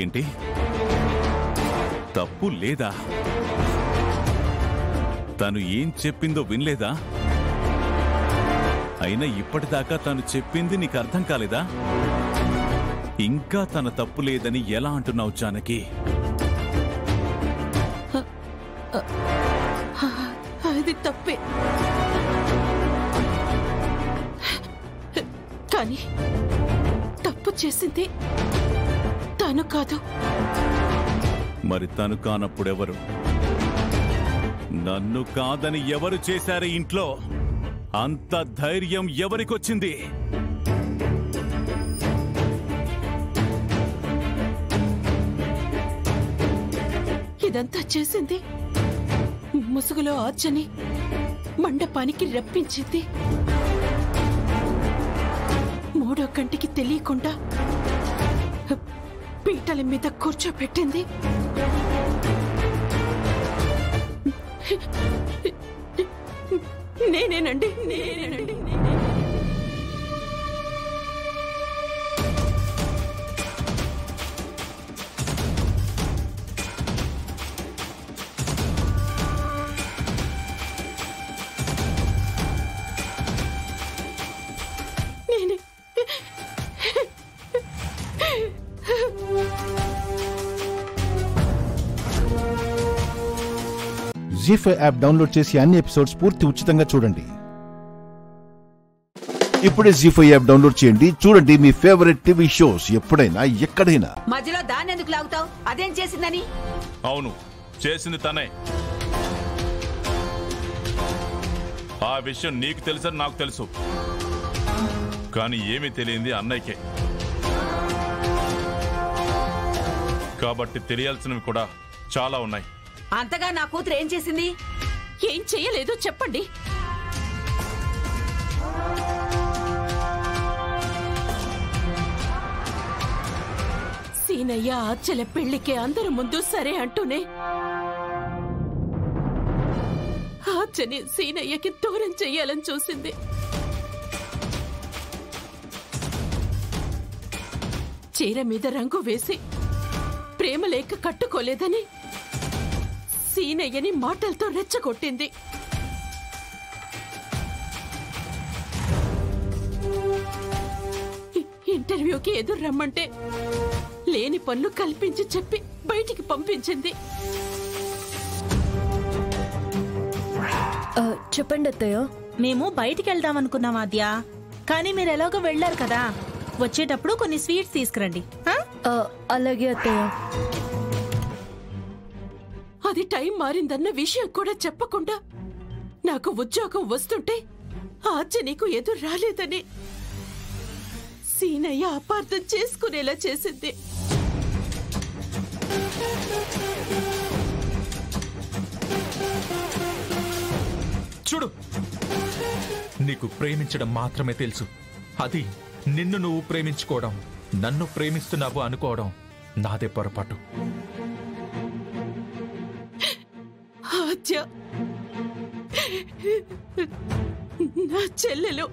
ఏంటి? తప్పు లేదా? తను ఏం చెప్పిందో వినలేదా? అయినా ఇప్పటిదాకా తను చెప్పింది నీకు అర్థం కాలేదా? ఇంకా తన తప్పు లేదని ఎలా అంటున్నావు జానకి? అది తప్పే. కానీ తప్పు చేసింది తను కాదు. మరి తను కానప్పుడెవరు? నన్ను కాదని ఎవరు చేశారు ఇంట్లో? అంత ధైర్యం ఎవరికొచ్చింది? ఇదంతా చేసింది ముసుగులో ఆర్చని మండపానికి రప్పించింది. మూడో కంటికి తెలియకుండా పీటల మీద కూర్చోపెట్టింది. నేనేనండి. జీ5 యాప్ డౌన్లోడ్ చేసి అన్ని ఎపిసోడ్స్ పూర్తి ఉచితంగా చూడండి. ఇప్పుడే జీ5 యాప్ డౌన్లోడ్ చేయండి. చూడండి మీ ఫేవరెట్ టీవీ షోస్ ఎప్పుడైనా ఎక్కడైనా. మధ్యలో దాన్ని ఎందుకు లాగుతావు? అదేం చేసిందని? అవును, చేసింది తనే. ఆ విషయం నీకు తెలుసని నాకు తెలుసు, కానీ ఏమీ తెలియంది అన్నయ్యకే. కాబట్టి తెలియాల్సినవి కూడా చాలా ఉన్నాయి. అంతగా నా కూతురు ఏం చేసింది? ఏం చెయ్యలేదు చెప్పండి. సీనయ్య ఆచల పెళ్లికి అందరి ముందు సరే అంటూనే ఆచని సీనయ్యకి దూరం చెయ్యాలని చూసింది. చీర మీద రంగు వేసి ప్రేమ లేక కట్టుకోలేదని సీనయ్యని మాటలతో రెచ్చగొట్టింది. ఇంటర్వ్యూకి ఎదురు రమ్మంటే లేని పనులు కల్పించి చెప్పి బయటికి పంపించింది. చెప్పండి అత్తయ్య. మేము బయటికి వెళ్దాం అనుకున్నాం ఆద్య, కానీ మీరు ఎలాగో వెళ్లారు కదా, వచ్చేటప్పుడు కొన్ని స్వీట్స్ తీసుకురండి. అలాగే అత్తయ్య. అది టైం మారిందన్న విషయం కూడా చెప్పకుండా నాకు ఉద్యోగం వస్తుంటే ఆచ నీకు ఎదురు రాలేదని సీనయ్య అపార్థం చేసుకునేలా చేసింది. చూడు, నీకు ప్రేమించడం మాత్రమే తెలుసు. అది నిన్ను నువ్వు ప్రేమించుకోవడం, నన్ను ప్రేమిస్తున్నావు అనుకోవడం నాదే పొరపాటు. ఆద్య, నా చెల్లెలు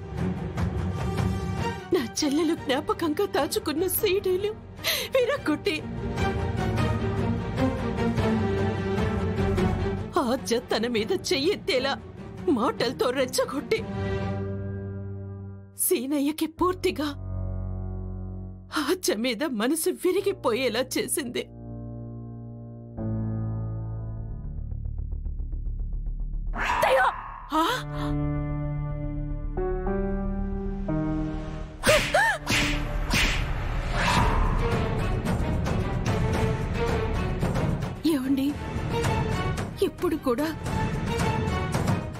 జ్ఞాపకంగా దాచుకున్న సీడీలు విరగొట్టి ఆద్య తన మీద చెయ్యెత్తేలా మాటలతో రెచ్చగొట్టి సీనయ్యకి పూర్తిగా ఆద్య మీద మనసు విరిగిపోయేలా చేసింది. ఏమండి, ఇప్పుడు కూడా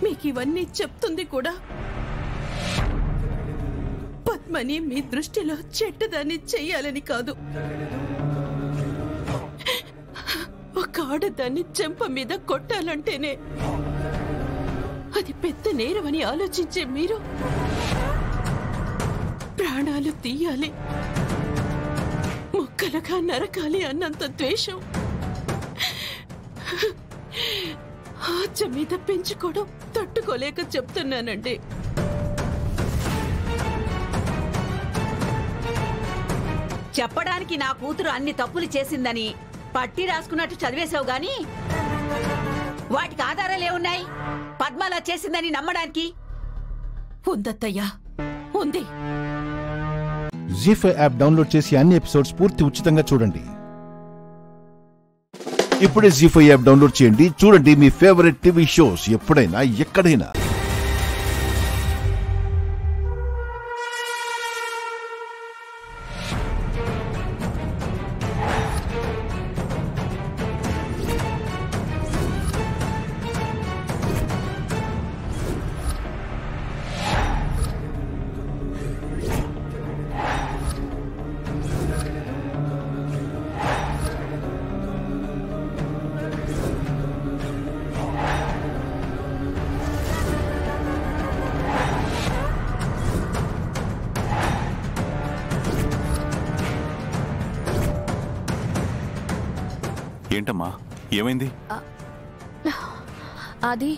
మీకు ఇవన్నీ చెప్తుంది కూడా పద్మని మీ దృష్టిలో చెడ్డదాన్ని చెయ్యాలని కాదు. ఒక ఆడదాన్ని చెంప మీద కొట్టాలంటేనే అది పెద్ద నేరమని ఆలోచించే మీరు ప్రాణాలు తీయాలి, ముక్కలుగా నరకాలి అన్నంత ద్వేషం ఆచ మీద పెంచుకోవడం తట్టుకోలేక చెప్తున్నానండి. చెప్పడానికి నా కూతురు అన్ని తప్పులు చేసిందని పట్టి రాసుకున్నట్టు చదివేశావు గాని వాటికి ఆధారాలేమున్నాయి? పద్మలా చేసిందని నమ్మడానికి ఉందత్తయ్యా, ఉంది. జీ5 యాప్ డౌన్లోడ్ చేసి అన్ని ఎపిసోడ్స్ పూర్తి ఉచితంగా చూడండి. ఇప్పుడే జీ5 యాప్ డౌన్లోడ్ చేయండి. చూడండి మీ ఫేవరెట్ టీవీ షోస్ ఎప్పుడైనా ఎక్కడైనా. ఏంటమ్మా, ఏమైంది? అది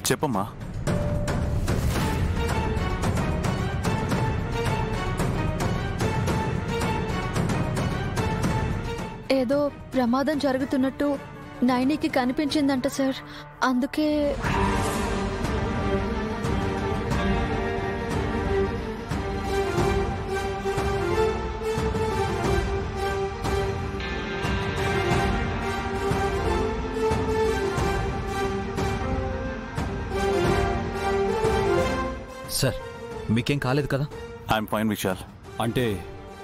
చెప్పమ్మా. ఏదో ప్రమాదం జరుగుతున్నట్టు నైనికి కనిపించిందంట సార్. అందుకే సార్, మీకేం కాలేదు కదా? I'm fine Vishal. అంటే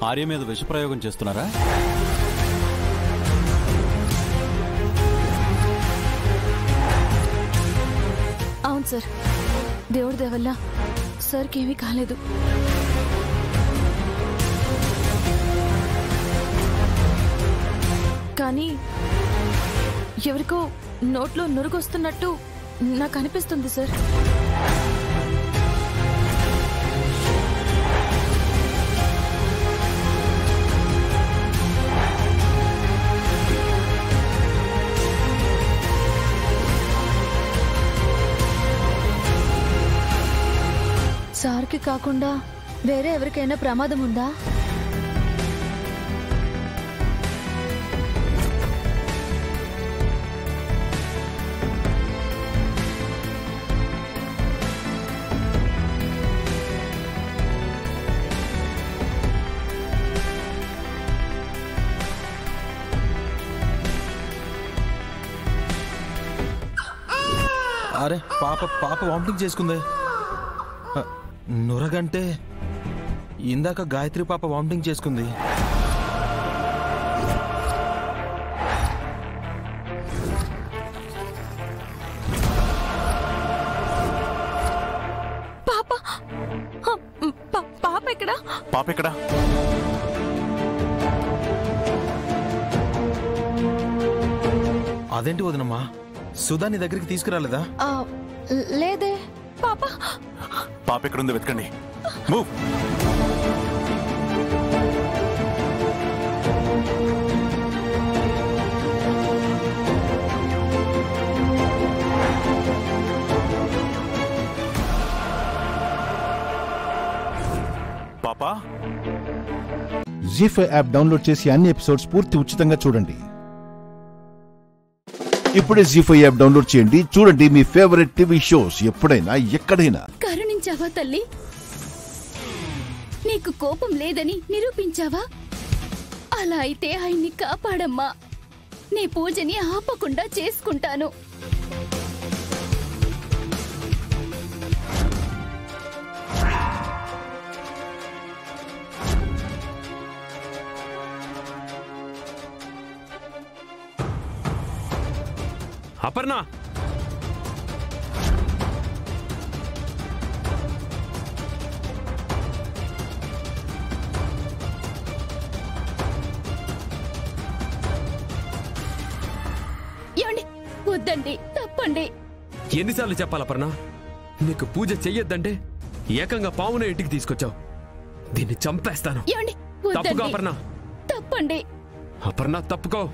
ఆర్య మీద విషప్రయోగం చేస్తున్నారా? అవును సార్, దేవుడి దేవల్ల సార్కి ఏమీ కాలేదు. కానీ ఎవరికో నోట్లో నురుగొస్తున్నట్టు నాకు అనిపిస్తుంది సార్. సార్కి కాకుండా వేరే ఎవరికైనా ప్రమాదం ఉందా? అరే పాప వామిటింగ్ చేసుకుందే. నురగంటే ఇందాక గాయత్రి పాప వామిటింగ్ చేసుకుంది. పాప ఎక్కడా? అదేంటి వదినమ్మా, సుధా నీ దగ్గరికి తీసుకురాలేదా? లేదే. పాప ఎక్కడుందో వెతకండి. మూవ్. పాపా, జీ5 యాప్ డౌన్లోడ్ చేసి అన్ని ఎపిసోడ్స్ పూర్తి ఉచితంగా చూడండి. ఇప్పుడే జీ5 యాప్ డౌన్లోడ్ చేయండి. చూడండి మీ ఫేవరెట్ టీవీ షోస్ ఎప్పుడైనా ఎక్కడైనా. కరుణించావా తల్లి? నీకు కోపం లేదని నిరూపించావా? అలా అయితే ఆయన్ని కాపాడమ్మా. నీ పూజని ఆపకుండా చేసుకుంటాను. అపర్ణ, ఏమండి? వద్దండి, తప్పండి. ఎన్నిసార్లు చెప్పాలి అపర్ణ? నీకు పూజ చెయ్యొద్దంటే ఏకంగా పావునే ఇంటికి తీసుకొచ్చావు. దీన్ని చంపేస్తాను. ఏమండి? తప్పుకో వద్దండి. అపర్ణ. తప్పండి. అపర్ణ, తప్పుకో.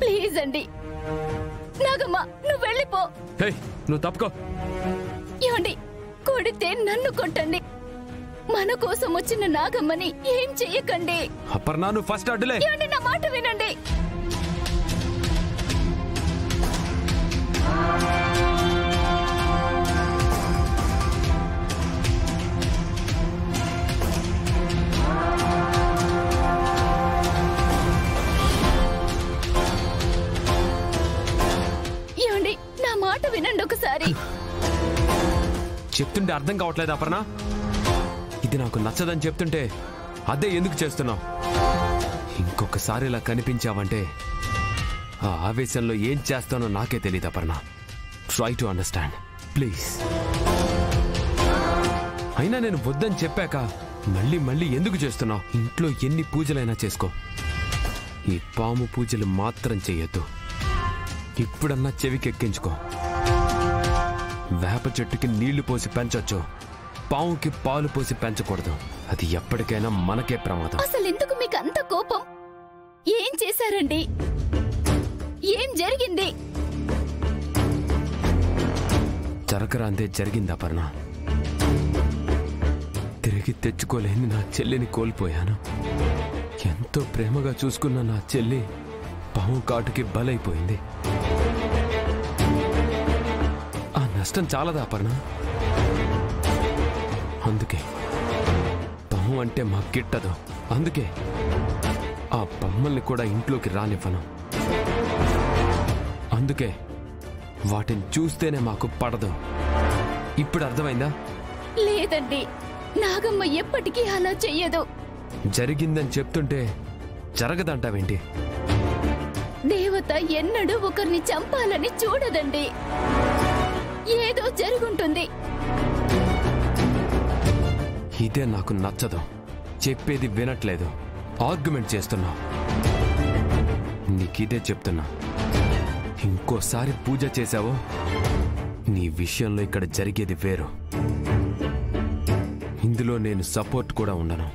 ప్లీజ్ అండి. నాగమ్మ, నువ్వు వెళ్ళిపో. నువ్వు తప్పుకో. ఏమండి? కొడితే నన్ను కొట్టండి. మన కోసం వచ్చిన నాగమ్మని ఏం చెయ్యకండి. అపర్ణ, నువ్వు ఫస్ట్ అడ్డులే. ఏమండి? నా మాట వినండి. చెప్తుంటే అర్థం కావట్లేదు అపర్ణ. ఇది నాకు నచ్చదని చెప్తుంటే అదే ఎందుకు చేస్తున్నావు? ఇంకొకసారి ఇలా కనిపించావంటే ఆ ఆవేశంలో ఏం చేస్తానో నాకే తెలియదు Aparna. Try to understand please. అయినా నేను వద్దని చెప్పాక మళ్ళీ మళ్ళీ ఎందుకు చేస్తున్నావు? ఇంట్లో ఎన్ని పూజలైనా చేసుకో, ఈ పాము పూజలు మాత్రం చెయ్యొద్దు. ఇప్పుడన్నా చెవికెక్కించుకో. వేప చెట్టుకి నీళ్లు పోసి పెంచొచ్చు, పావుకి పాలు పోసి పెంచకూడదు. అది ఎప్పటికైనా మనకే ప్రమాదం. అసలు ఎందుకు మీకు అంత కోపం? ఏం చేశారండి? ఏం జరిగింది? జరగరాందే జరిగింది అపర్ణ. తిరిగి తెచ్చుకోలేని నా చెల్లిని కోల్పోయాను. ఎంతో ప్రేమగా చూసుకున్న నా చెల్లి పాము కాటుకి బలైపోయింది. ఆ నష్టం చాలదా అపర్ణ? అందుకే పాము అంటే మాకు గిట్టదు. అందుకే ఆ బొమ్మల్ని కూడా ఇంట్లోకి రానివ్వను. అందుకే వాటిని చూస్తేనే మాకు పడదు. ఇప్పుడు అర్థమైందా? లేదండి, నాగమ్మ ఎప్పటికీ అలా చెయ్యదు. జరిగిందని చెప్తుంటే జరగదంటావేంటి? దేవత ఎన్నడూ ఒకరిని చంపాలని చూడదండి. ఏదో జరుగుంటుంది. ఇదే నాకు నచ్చదు. చెప్పేది వినట్లేదు, ఆర్గ్యుమెంట్ చేస్తున్నా. నీకిదే చెప్తున్నా, ఇంకోసారి పూజ చేశావో నీ విషయంలో ఇక్కడ జరిగేది వేరు. ఇందులో నేను సపోర్ట్ కూడా ఉండను.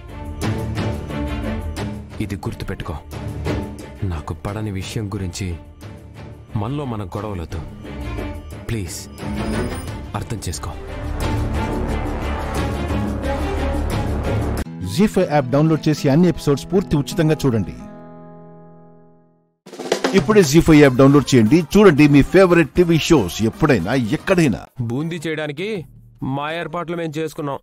ఇది గుర్తుపెట్టుకో. నాకు పడని విషయం గురించి మనలో మన గొడవలతో ప్లీజ్ అర్థం చేసుకో. జీ5 యాప్ డౌన్లోడ్ చేసి అన్ని ఎపిసోడ్స్ పూర్తి ఉచితంగా చూడండి. ఇప్పుడే జీ5 యాప్ డౌన్లోడ్ చేయండి. చూడండి మీ ఫేవరెట్ టీవీ షోస్ ఎప్పుడైనా ఎక్కడైనా. బూందీ చేయడానికి మా ఏర్పాట్లు మేము చేసుకున్నాం.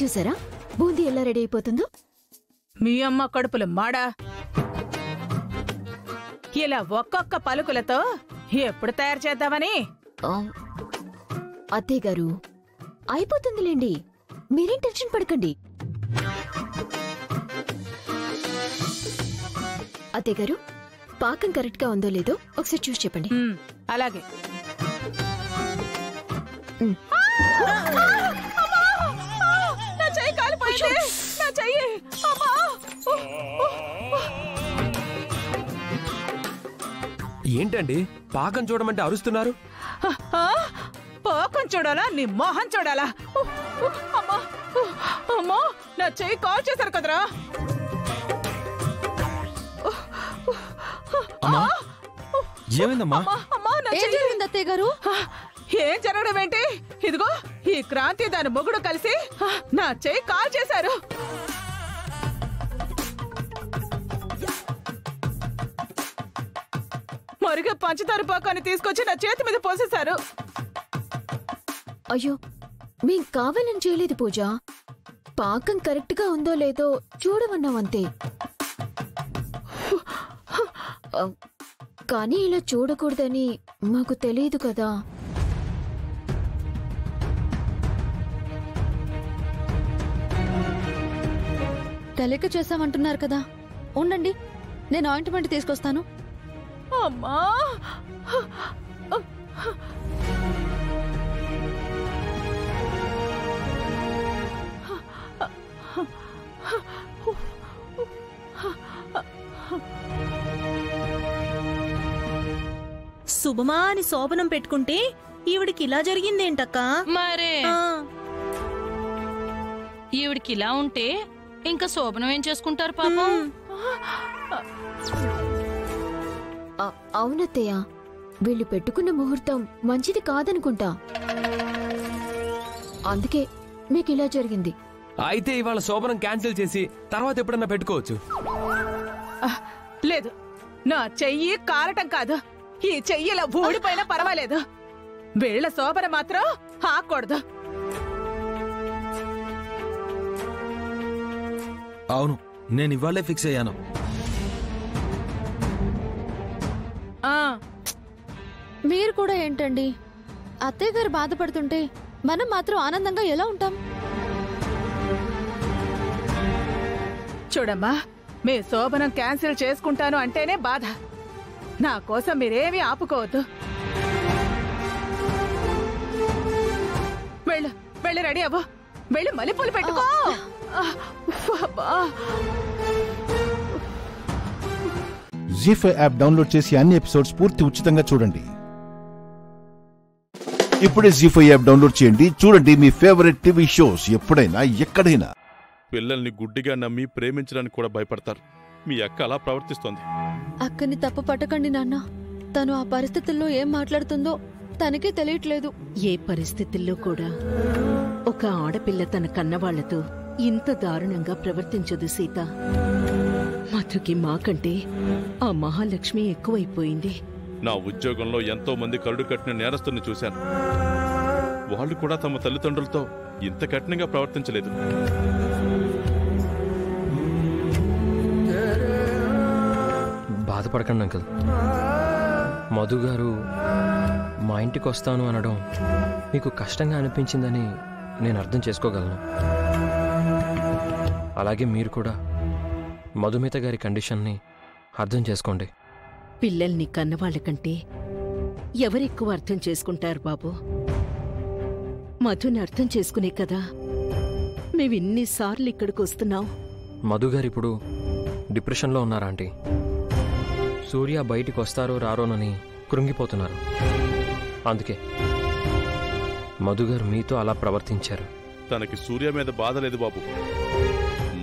చూసారా బూందీ ఎలా రెడీ అయిపోతుందో? మీ అమ్మ కడుపులు మాడా. ఇలా ఒక్కొక్క పలుకులతో ఎప్పుడు తయారు చేద్దామని. అత్తయ్య గారు అయిపోతుందిలేండి, మీరేం టెన్షన్ పడకండి. అత్తయ్య గారు పాకం కరెక్ట్ గా ఉందో లేదో ఒకసారి చూసి చెప్పండి. అలాగే. ఏంటండి పాకం చూడమంటే అరుస్తున్నారు? పాకం చూడాలా, నీ మొహం చూడాలా? అమ్మా అమ్మా, నా చెయ్యి కాల్ చేశారు కదరా. ఏమైందమ్మా? అత్తయ్య గారు? ఏం జరగడం ఏంటి? ఇదిగో ఈ క్రాంతి దాని మొగుడు కలిసి నా చెయ్యి కాల్ చేశారు. మరిగా పంచదార పాకాన్ని తీసుకొచ్చి నా చేతి మీద పోసేశారు. అయ్యో, మేం కావాలని చేయలేదు పూజ. పాకం కరెక్ట్ గా ఉందో లేదో చూడమన్నామంతే. కానీ ఇలా చూడకూడదని మాకు తెలియదు కదా. తెలియక చేశామంటున్నారు కదా, ఉండండి నేను ఆయింట్మెంట్ తీసుకొస్తాను. అమ్మా శుభమా అని శోభనం పెట్టుకుంటే ఈవిడికి ఇలా జరిగిందేంటక్క? మరే ఈవిడికి ఇలా ఉంటే ఇంకా శోభనం ఏం చేసుకుంటారు పాపం? అవునత్తయ్య, వీళ్ళు పెట్టుకున్న ముహూర్తం మంచిది కాదనుకుంటా. అందుకే మీకు ఇలా జరిగింది. అయితే ఇవాళ శోభనం క్యాన్సిల్ చేసి తర్వాత ఎప్పుడన్నా పెట్టుకోవచ్చు. లేదు, నా చెయ్యి కారటం కాదు. ఈ చెయ్యిలో ఊడిపోయినా పర్వాలేదు, వీళ్ళ శోభన మాత్రం ఆకూడదు. అవును, నేను ఇవాళే ఫిక్స్ అయ్యాను. మీరు కూడా ఏంటండి, అత్తయ్య గారు బాధపడుతుంటే మనం మాత్రం ఆనందంగా ఎలా ఉంటాం? చూడమ్మా, మీ శోభనం క్యాన్సిల్ చేసుకుంటాను అంటేనే బాధ. నా కోసం మీరేమీ ఆపుకోవద్దు. వెళ్ళు, వెళ్ళి రెడీ అవ్వు, వెళ్ళి మల్లెపూలు పెట్టుకో. జీ5 యాప్ డౌన్లోడ్ చేసి అన్ని ఎపిసోడ్స్ పూర్తి ఉచితంగా చూడండి. ఇప్పుడే జీ5 యాప్ డౌన్లోడ్ చేయండి. చూడండి మీ ఫేవరెట్ టీవీ షోస్ ఎప్పుడైనా ఎక్కడైనా. పిల్లల్ని గుడ్డిగా నమ్మి ప్రేమించడానికి కూడా భయపడతారు. మీ అక్క అలా ప్రవర్తిస్తోంది. అక్కని తప్పు పట్టకండి నాన్న. తను ఆ పరిస్థితుల్లో ఏం మాట్లాడుతుందో తనకే తెలియట్లేదు. ఏ పరిస్థితుల్లో కూడా ఒక ఆడపిల్ల తన కన్నవాళ్లతో ఇంత దారుణంగా ప్రవర్తించదు సీత. మధుకి మాకంటే ఆ మహాలక్ష్మి ఎక్కువైపోయింది. నా ఉద్యోగంలో ఎంతో మంది కరుడు కట్టిన నేరస్తుల్ని చూశాను. వాళ్ళు కూడా తమ తల్లిదండ్రులతో ఇంత కఠినంగా ప్రవర్తించలేదు. బాధపడకండి అంకుల్. మధు గారు మా ఇంటికి వస్తాను అనడం మీకు కష్టంగా అనిపించిందని నేను అర్థం చేసుకోగలను. అలాగే మీరు కూడా మధుమిత గారి కండిషన్ని అర్థం చేసుకోండి. పిల్లల్ని కన్నవాళ్ల కంటే ఎవరెక్కువ అర్థం చేసుకుంటారు బాబు? మధుని అర్థం చేసుకునే కదా మేమిన్నిసార్లు ఇక్కడికి వస్తున్నాం. మధు గారు ఇప్పుడు డిప్రెషన్లో ఉన్నారా ఆంటీ? సూర్య బయటికి వస్తారో రారోనని కృంగిపోతున్నారు. అందుకే మధు గారు మీతో అలా ప్రవర్తించారు. తనకి సూర్య మీద బాధ లేదు బాబు,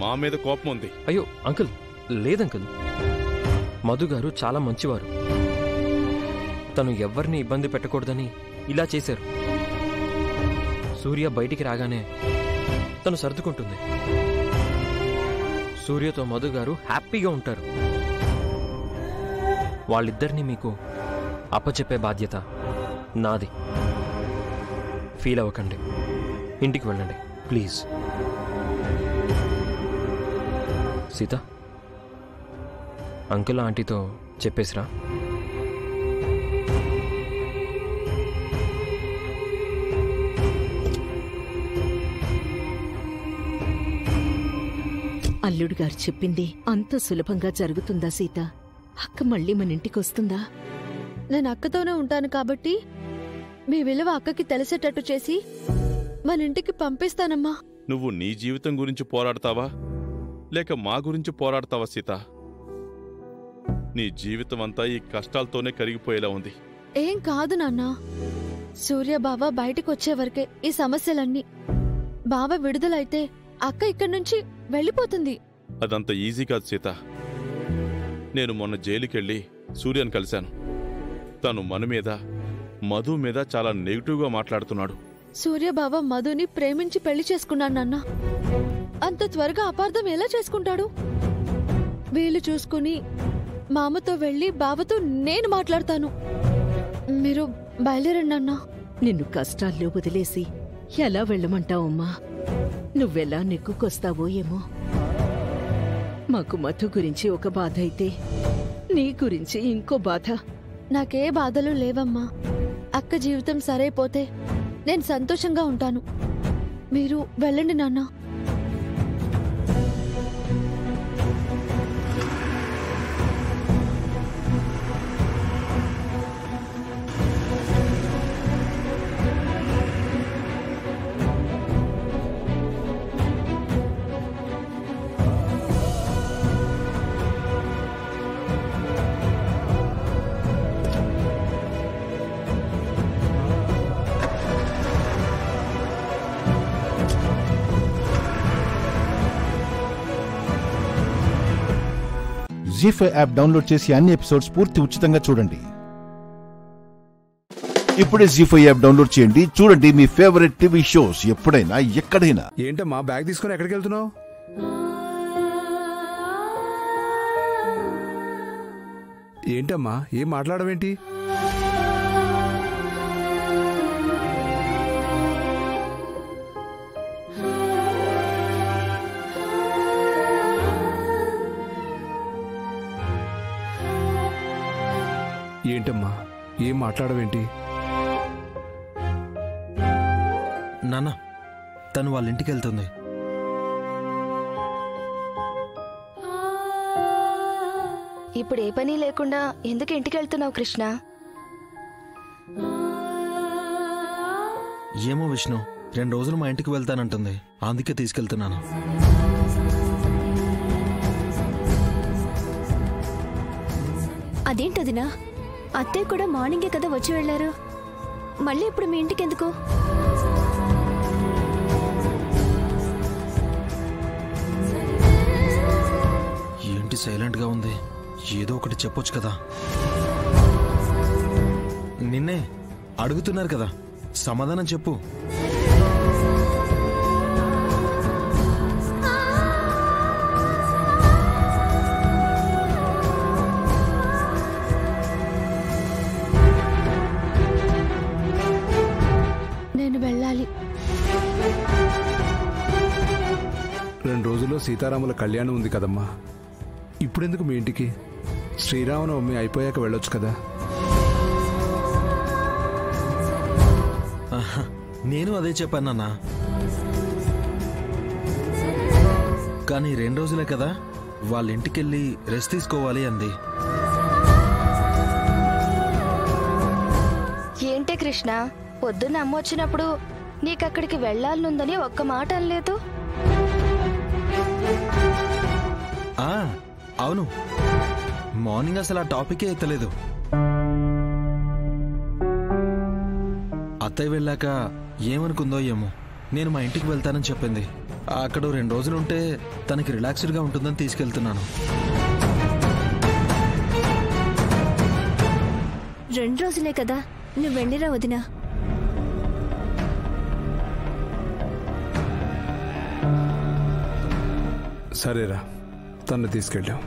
మా మీద కోపం ఉంది. అయ్యో అంకుల్, లేదంకుల్. మధు గారు చాలా మంచివారు. తను ఎవ్వరిని ఇబ్బంది పెట్టకూడదని ఇలా చేశారు. సూర్య బయటికి రాగానే తను సర్దుకుంటుంది. సూర్యతో మధు గారు హ్యాపీగా ఉంటారు. వాళ్ళిద్దరినీ మీకు అప్పచెప్పే బాధ్యత నాది. ఫీల్ అవ్వకండి, ఇంటికి వెళ్ళండి ప్లీజ్. సీత, అంకుల్ ఆంటీతో చెప్పేసిరా. అల్లుడు గారు చెప్పింది అంత సులభంగా జరుగుతుందా సీత? అక్క మళ్ళీ మన ఇంటికి వస్తుందా? నేను అక్కతోనే ఉంటాను కాబట్టి మీ విలువ అక్కకి తెలిసేటట్టు చేసి మన ఇంటికి పంపిస్తానమ్మా. నువ్వు నీ జీవితం గురించి పోరాడతావా లేక మా గురించి పోరాడతావా సీత? నీ జీవితం అంతా ఈ కష్టాలతోనే కరిగిపోయేలా ఉంది. ఏం కాదు నాన్న, సూర్య బావ బయటకు వచ్చే వరకే ఈ సమస్యలన్నీ. బావ విడుదలైతే అక్క ఇక్కడి నుంచి వెళ్ళిపోతుంది. అదంత ఈజీ కాదు సీత. నేను మొన్న జైలుకెళ్ళి సూర్యను కలిశాను. తను మన మీద, మధు మీద చాలా నెగిటివ్గా మాట్లాడుతున్నాడు. సూర్య బావ మధుని ప్రేమించి పెళ్లి చేసుకున్నాడు నాన్న. అంత త్వరగా అపార్థం ఎలా చేసుకుంటాడు? వీలు చూసుకుని మామతో వెళ్ళి బావతో నేను మాట్లాడతాను. మీరు బయలుదేరండి అన్నా. నిన్ను కష్టాల్లో వదిలేసి ఎలా వెళ్ళమంటావమ్మా? నువ్వెలా నెక్కుకొస్తావో ఏమో. మాకు మధు గురించి ఒక బాధ అయితే నీ గురించి ఇంకో బాధ. నాకే బాధలు లేవమ్మా. అక్క జీవితం సరైపోతే నేను సంతోషంగా ఉంటాను. మీరు వెళ్ళండి నాన్న. జీ5 యాప్ డౌన్లోడ్ చేసి అన్ని ఎపిసోడ్స్ పూర్తి ఉచితంగా చూడండి. ఇప్పుడే జీ5 యాప్ డౌన్లోడ్ చేయండి. చూడండి మీ ఫేవరెట్ టీవీ షోస్ ఎప్పుడైనా ఎక్కడైనా. ఏంటమ్మా బ్యాగ్ తీసుకుని ఎక్కడికి వెళ్తున్నావు? ఏంటమ్మా ఏం మాట్లాడవేంటి? ఏంటమ్మా ఏం మాట్లాడవేంటి? నాన్న తను వాళ్ళ ఇంటికి వెళ్తుంది. ఇప్పుడు ఏ పని లేకుండా ఎందుకు ఇంటికి వెళ్తున్నావు కృష్ణ? ఏమో విష్ణు, 2 రోజులు మా ఇంటికి వెళ్తానంటుంది, అందుకే తీసుకెళ్తున్నాను. అదేంటదినా, అత్తయ్య కూడా మార్నింగే కదా వచ్చి వెళ్లారు, మళ్ళీ ఇప్పుడు మీ ఇంటికి ఎందుకు? ఏంటి సైలెంట్ గా ఉంది? ఏదో ఒకటి చెప్పొచ్చు కదా. నిన్నే అడుగుతున్నారు కదా, సమాధానం చెప్పు. నేను వెళ్ళాలి. 2 రోజుల్లో సీతారాముల కళ్యాణం ఉంది కదమ్మా, ఇప్పుడెందుకు మీ ఇంటికి? శ్రీరామనవమి అయిపోయాక వెళ్ళొచ్చు కదా. నేను అదే చెప్పానన్నా, కానీ 2 రోజులే కదా, వాళ్ళ ఇంటికెళ్ళి రెస్ట్ తీసుకోవాలి అంది. ఏంటే కృష్ణ, పొద్దున్న అమ్మ వచ్చినప్పుడు నీకక్కడికి వెళ్ళాలనుందని ఒక్క మాట అనలేదు? అవును, మార్నింగ్ అసలు ఆ టాపికే ఎత్తలేదు. అత్తయ్య వెళ్ళాక ఏమనుకుందో ఏమో, నేను మా ఇంటికి వెళ్తానని చెప్పింది. అక్కడ 2 రోజులు ఉంటే తనకి రిలాక్స్డ్గా ఉంటుందని తీసుకెళ్తున్నాను. 2 రోజులే కదా, నువ్వు వెళ్ళిరా వదినా. సరేరా, తను తీసుకెళ్ళాం.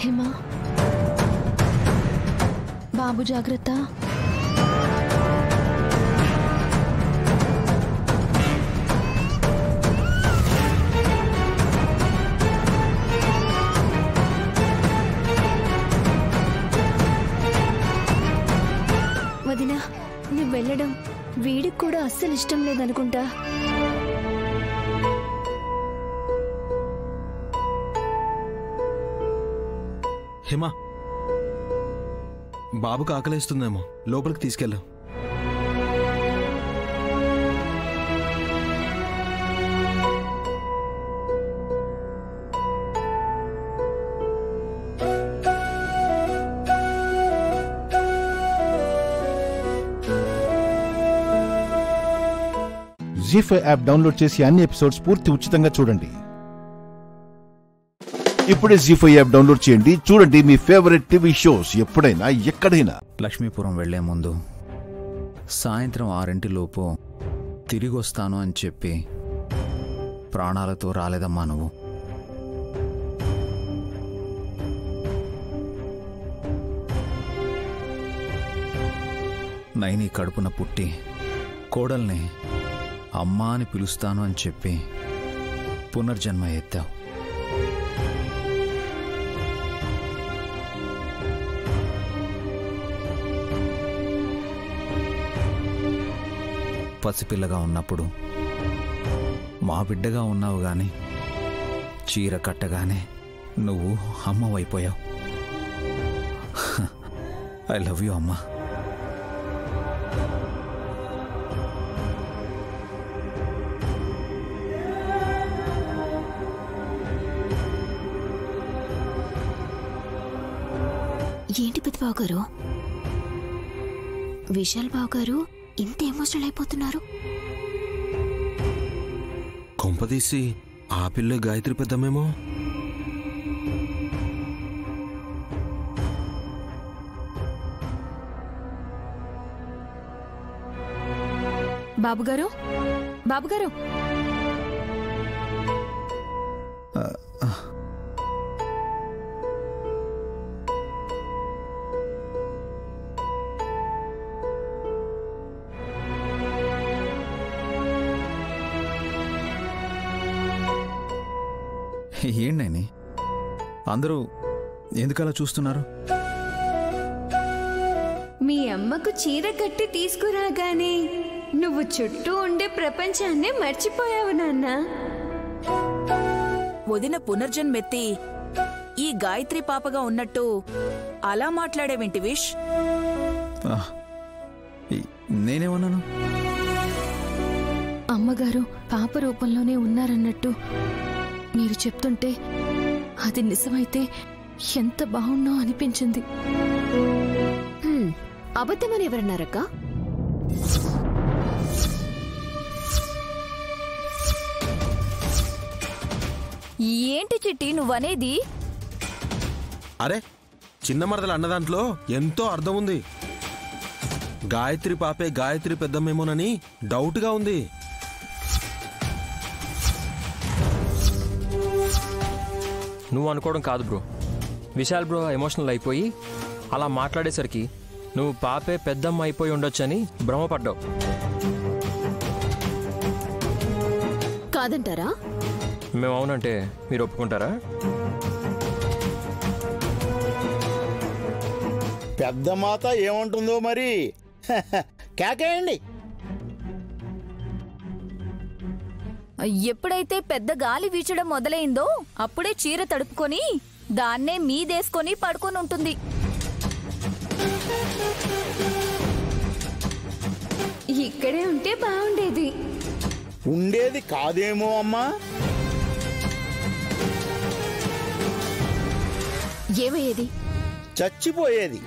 హిమా, బాబు జాగ్రత్త. వదినా, నువ్వు వెళ్ళడం వీడికి కూడా అస్సలు ఇష్టం లేదనుకుంటా. హిమా, బాబుకు ఆకలిస్తుందేమో, లోపలికి తీసుకెళ్ళు. జీ5 యాప్ డౌన్లోడ్ చేసి అన్ని ఎపిసోడ్స్ పూర్తి ఉచితంగా చూడండి. ఇప్పుడే జీ5 యాప్ డౌన్లోడ్ చేయండి. చూడండి మీ ఫేవరెట్ టీవీ షోస్ ఎప్పుడైనా ఎక్కడైనా. లక్ష్మీపురం వెళ్లే ముందు సాయంత్రం 6 తిరిగి వస్తాను అని చెప్పి ప్రాణాలతో రాలేదమ్మా నువ్వు. నైని కడుపున పుట్టి కోడల్ని అమ్మా అని పిలుస్తాను అని చెప్పి పునర్జన్మ ఎత్తావు. పసిపిల్లగా ఉన్నప్పుడు మా బిడ్డగా ఉన్నావు గాని చీర కట్టగానే నువ్వు అమ్మవైపోయావు. ఐ లవ్ యూ అమ్మా. ఏంటి పెద్దబాబు గారు, విశాల్ బాబు గారు ఇంత ఎమోషనల్ అయిపోతున్నారు? కొంపదీసి ఆ పిల్ల గాయత్రి పెద్దమేమో. బాబుగారు, బాబుగారు, ఏంటని అందరూ ఎందుకలా చూస్తున్నారు? మీ అమ్మకు చీర కట్టి తీసుకురాగానే నువ్వు చుట్టూ ఉండే ప్రపంచాన్ని మర్చిపోయావు నాన్న. వదిన పునర్జన్మెత్తి ఈ గాయత్రి పాపగా ఉన్నట్టు అలా మాట్లాడేవేంటి విష్? నేనేమన్నాను? అమ్మగారు పాప రూపంలోనే ఉన్నారన్నట్టు మీరు చెప్తుంటే అది నిజమైతే ఎంత బాగుందో అనిపించింది. అబద్ధమని ఎవరన్నారక్క? ఏంటి చిట్టి నువ్వనేది? అరే, చిన్న మరదలు అన్న దాంట్లో ఎంతో అర్థం ఉంది. గాయత్రి పాపే గాయత్రి పెద్దమేమోనని డౌట్గా ఉంది. నువ్వు అనుకోవడం కాదు బ్రో. విశాల్ బ్రో ఎమోషనల్ అయిపోయి అలా మాట్లాడేసరికి నువ్వు పాపే పెద్దమ్మ అయిపోయి ఉండొచ్చని భ్రమపడ్డావు. కాదంటారా? మేము అవునంటే మీరు ఒప్పుకుంటారా? పెద్ద మాత ఏమంటుందో మరి. కేకేయండి. ఎప్పుడైతే పెద్ద గాలి వీచడం మొదలైందో అప్పుడే చీర తడుపుకొని దాన్నే మీదేసుకొని పడుకొని ఉంటుంది. ఇక్కడే ఉంటే బాగుండేది. ఉండేది కాదేమో అమ్మా. ఏమయ్యేది? చచ్చిపోయేది.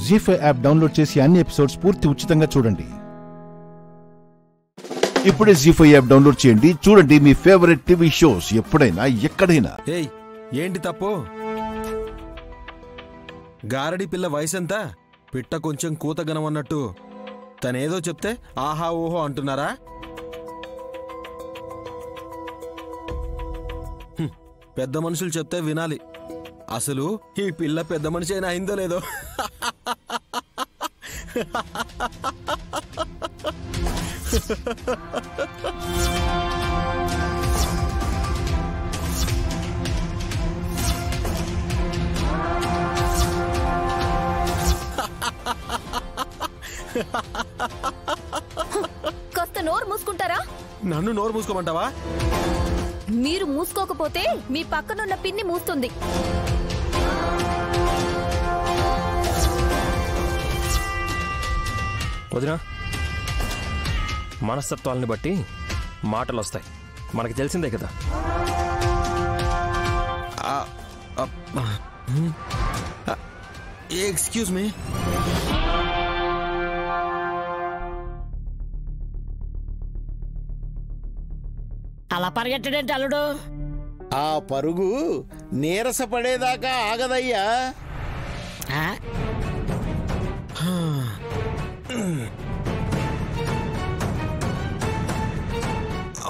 జీ5 యాప్ డౌన్లోడ్ చేసి అన్ని ఎపిసోడ్స్ పూర్తి ఉచితంగా చూడండి. ఇప్పుడే జీ5 యాప్ డౌన్లోడ్ చేయండి. చూడండి మీ ఫేవరెట్ టీవీ షోస్ ఎప్పుడైనా ఎక్కడైనా. ఏయ్, ఏంటి తప్పు? గారడి పిల్ల వయసెంత? పిట్ట కొంచెం కూతగనం అన్నట్టు తనేదో చెప్తే ఆహా ఓహో అంటున్నారా? పెద్ద మనుషులు చెప్తే వినాలి. అసలు ఈ పిల్ల పెద్ద మనిషి అయినా అయిందో లేదో. కాస్త నోరు మూసుకుంటారా? నన్ను నోరు మూసుకోమంటావా? మీరు మూసుకోకపోతే మీ పక్కనున్న పిన్ని మూస్తుంది. వదినా, మనస్తత్వాలని బట్టి మాటలు వస్తాయి, మనకి తెలిసిందే కదా. Excuse me. అలా పరిగెట్టడేంటి అల్లుడు? ఆ పరుగు నీరసపడేదాకా ఆగదయ్యా.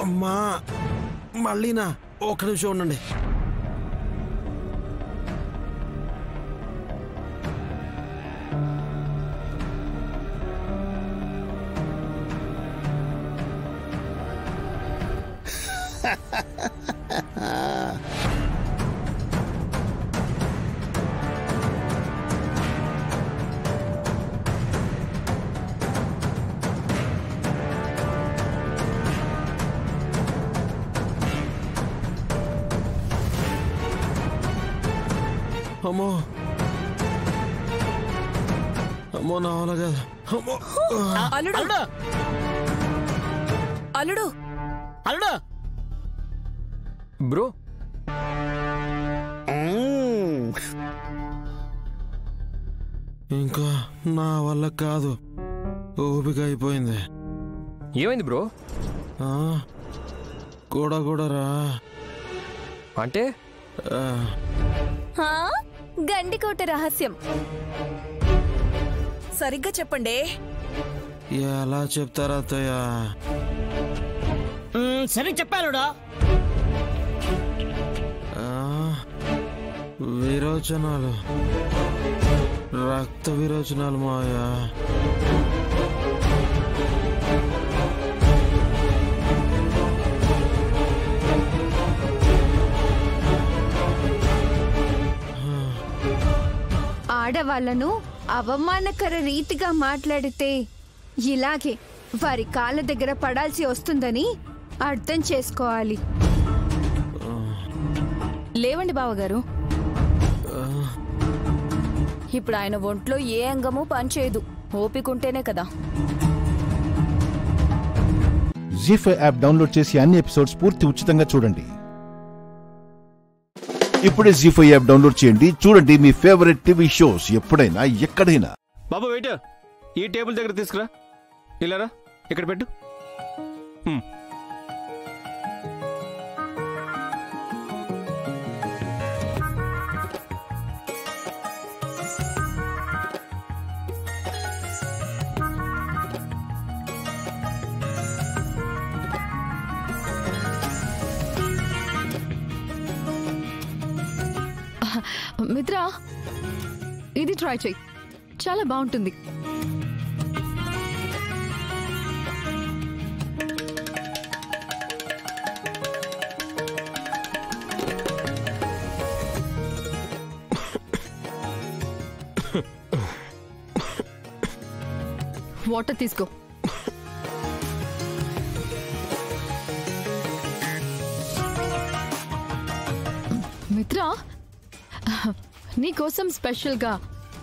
అమ్మా, మళ్ళీనా? ఒక్క నిమిషం ఉండండి. అమ్మో అమ్మో, నా వల్ల కాదు. అమ్మో. అల్లుడు అల్లుడు అల్లుడు బ్రో, ఇంకా నా వల్ల కాదు. ఓపిక అయిపోయింది. ఏమైంది బ్రో? కూడా రా అంటే గండికోట రహస్యం సరిగ్గా చెప్పండి. ఎలా చెప్తారా అత్తయ్య? సరే చెప్పారుడా. విరోచనాలు, రక్త విరోచనాలు మాయా. ఆడవాళ్లను అవమానకర రీతిగా మాట్లాడితే ఇలాగే వారి కాళ్ళ దగ్గర పడాల్సి వస్తుందని అర్థం చేసుకోవాలి. లేవండి బావగారు, ఇప్పుడు ఆయన ఒంట్లో ఏ అంగము పనిచేయదు. ఓపికంటేనే కదా. జీ5 యాప్ డౌన్లోడ్ చేసి అన్ని ఎపిసోడ్స్ పూర్తి ఉచితంగా చూడండి. ఇప్పుడే జీ5 యాప్ డౌన్లోడ్ చేయండి. చూడండి మీ ఫేవరెట్ టీవీ షోస్ ఎప్పుడైనా ఎక్కడైనా. బాబు వెయిట్, ఈ టేబుల్ దగ్గర తీసుకురా. ఇలారా, ఇక్కడ పెట్టు. మిత్ర, ఇది ట్రై చెయ్యి, చాలా బాగుంటుంది. వాటర్ తీసుకో. మిత్ర, నీకోసం స్పెషల్గా